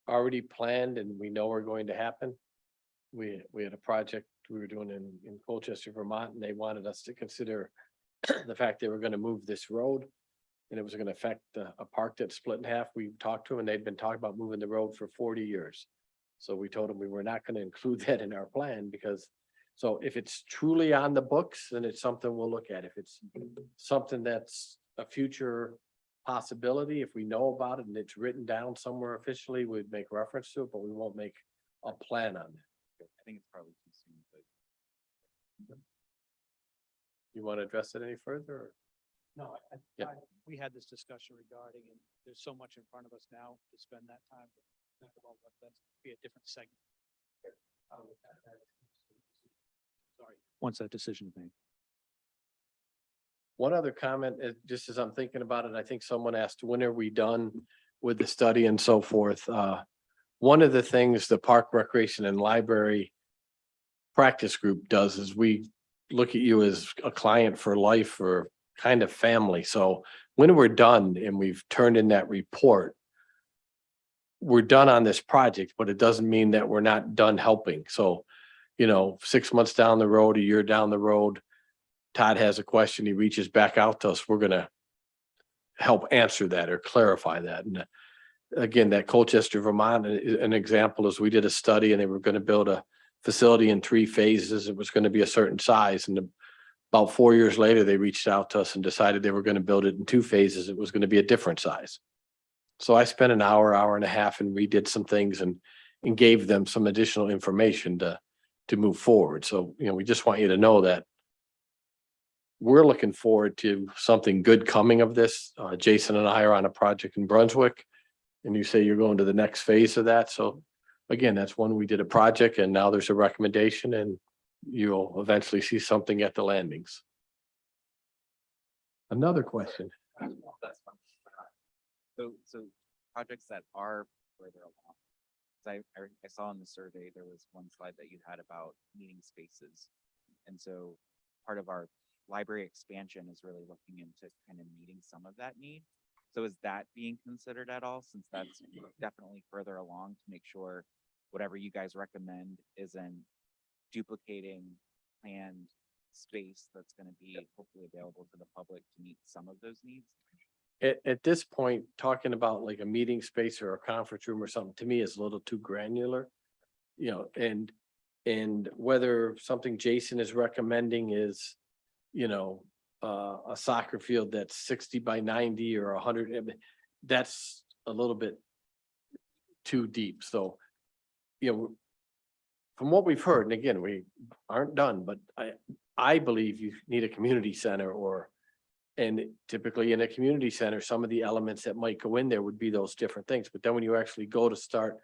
already planned and we know are going to happen. We had a project we were doing in Colchester, Vermont, and they wanted us to consider the fact they were going to move this road and it was going to affect a park that's split in half. We talked to them and they'd been talking about moving the road for 40 years. So we told them we were not going to include that in our plan because, so if it's truly on the books, then it's something we'll look at. If it's something that's a future possibility, if we know about it and it's written down somewhere officially, we'd make reference to it, but we won't make a plan on that. I think it's probably too soon, but You want to address it any further? Or? No, Yeah. We had this discussion regarding, and there's so much in front of us now to spend that time to think about what that's be a different segment. Sorry, once that decision is made. One other comment, just as I'm thinking about it, I think someone asked, when are we done with the study and so forth? One of the things the Park Recreation and Library Practice Group does is we look at you as a client for life or kind of family. So when we're done and we've turned in that report, we're done on this project, but it doesn't mean that we're not done helping. So, 6 months down the road, a year down the road, Todd has a question, he reaches back out to us, we're gonna help answer that or clarify that. And again, that Colchester, Vermont, an example is we did a study and they were gonna build a facility in 3 phases. It was gonna be a certain size. And about 4 years later, they reached out to us and decided they were gonna build it in 2 phases. It was gonna be a different size. So I spent an hour and a half and redid some things and gave them some additional information to move forward. So, we just want you to know that we're looking forward to something good coming of this. Jason and I are on a project in Brunswick, and you say you're going to the next phase of that. So again, that's one we did a project and now there's a recommendation and you'll eventually see something at the landings. Another question. that's fine. So projects that are further along. 'Cause I saw in the survey, there was one slide that you had about meeting spaces. And so part of our library expansion is really looking into kind of meeting some of that need. So is that being considered at all, since that's definitely further along, to make sure whatever you guys recommend isn't duplicating planned space that's going to be hopefully available to the public to meet some of those needs? At this point, talking about like a meeting space or a conference room or something, to me is a little too granular. And whether something Jason is recommending is, a soccer field that's 60 by 90 or 100, that's a little bit too deep. So, from what we've heard, and again, we aren't done, but I believe you need a community center and typically in a community center, some of the elements that might go in there would be those different things. But then when you actually go to start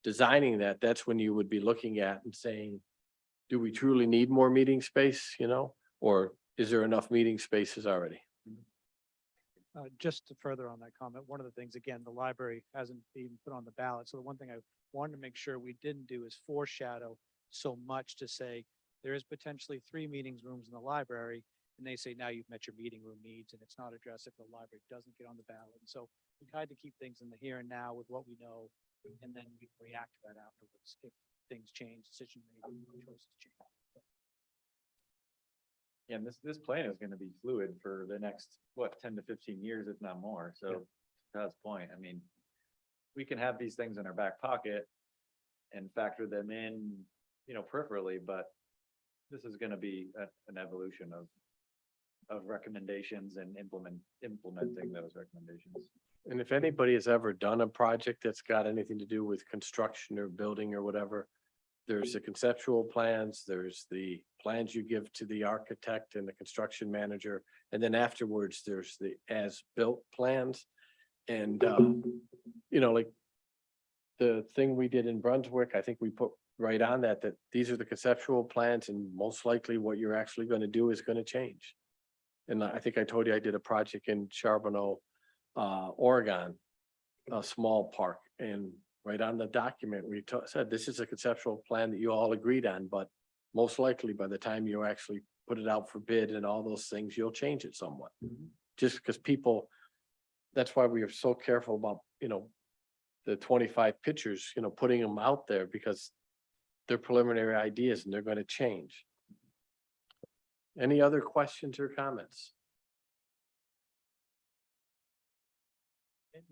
designing that, that's when you would be looking at and saying, do we truly need more meeting space, or is there enough meeting spaces already? Just to further on that comment, one of the things, again, the library hasn't been put on the ballot. So the one thing I wanted to make sure we didn't do is foreshadow so much to say there is potentially 3 meetings rooms in the library. And they say, now you've met your meeting room needs and it's not addressed if the library doesn't get on the ballot. And so we tried to keep things in the here and now with what we know, and then we can react to that afterwards if things change, decision making, choices change. Yeah, and this plan is gonna be fluid for the next, what, 10 to 15 years, if not more. So to Todd's point, I mean, we can have these things in our back pocket and factor them in, peripherally, but this is gonna be an evolution of recommendations and implementing those recommendations. And if anybody has ever done a project that's got anything to do with construction or building or whatever, there's the conceptual plans, there's the plans you give to the architect and the construction manager, and then afterwards, there's the as-built plans. And, like the thing we did in Brunswick, I think we put right on that these are the conceptual plans, and most likely what you're actually going to do is going to change. And I think I told you I did a project in Charbonneau, Oregon, a small park, and right on the document, we said, this is a conceptual plan that you all agreed on, but most likely by the time you actually put it out for bid and all those things, you'll change it somewhat. Just because people, that's why we are so careful about, the 25 pictures, putting them out there, because they're preliminary ideas and they're going to change. Any other questions or comments?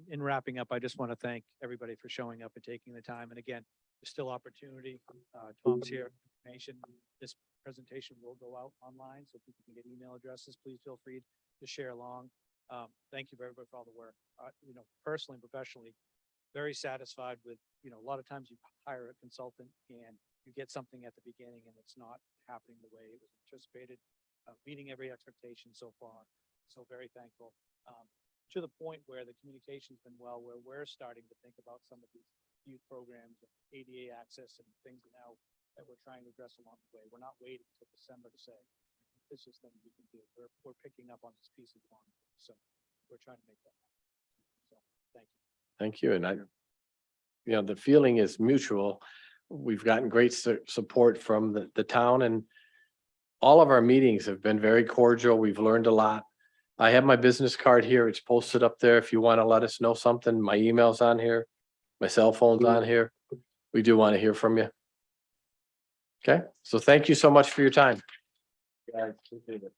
In wrapping up, I just want to thank everybody for showing up and taking the time. And again, there's still opportunity. Tom's here, information. This presentation will go out online, so people can get email addresses. Please feel free to share along. Thank you very much for all the work. Personally and professionally, very satisfied with, a lot of times you hire a consultant and you get something at the beginning and it's not happening the way it was anticipated, meeting every expectation so far. So very thankful. To the point where the communication's been well, where we're starting to think about some of these youth programs, ADA access and things now that we're trying to address along the way. We're not waiting until December to say, this is things we can do. We're picking up on these pieces along the way. So we're trying to make that happen. So thank you. Thank you. And the feeling is mutual. We've gotten great support from the town, and all of our meetings have been very cordial. We've learned a lot. I have my business card here. It's posted up there. If you want to let us know something, my email's on here. My cell phone's on here. We do want to hear from you. Okay, so thank you so much for your time. Guys, appreciate it.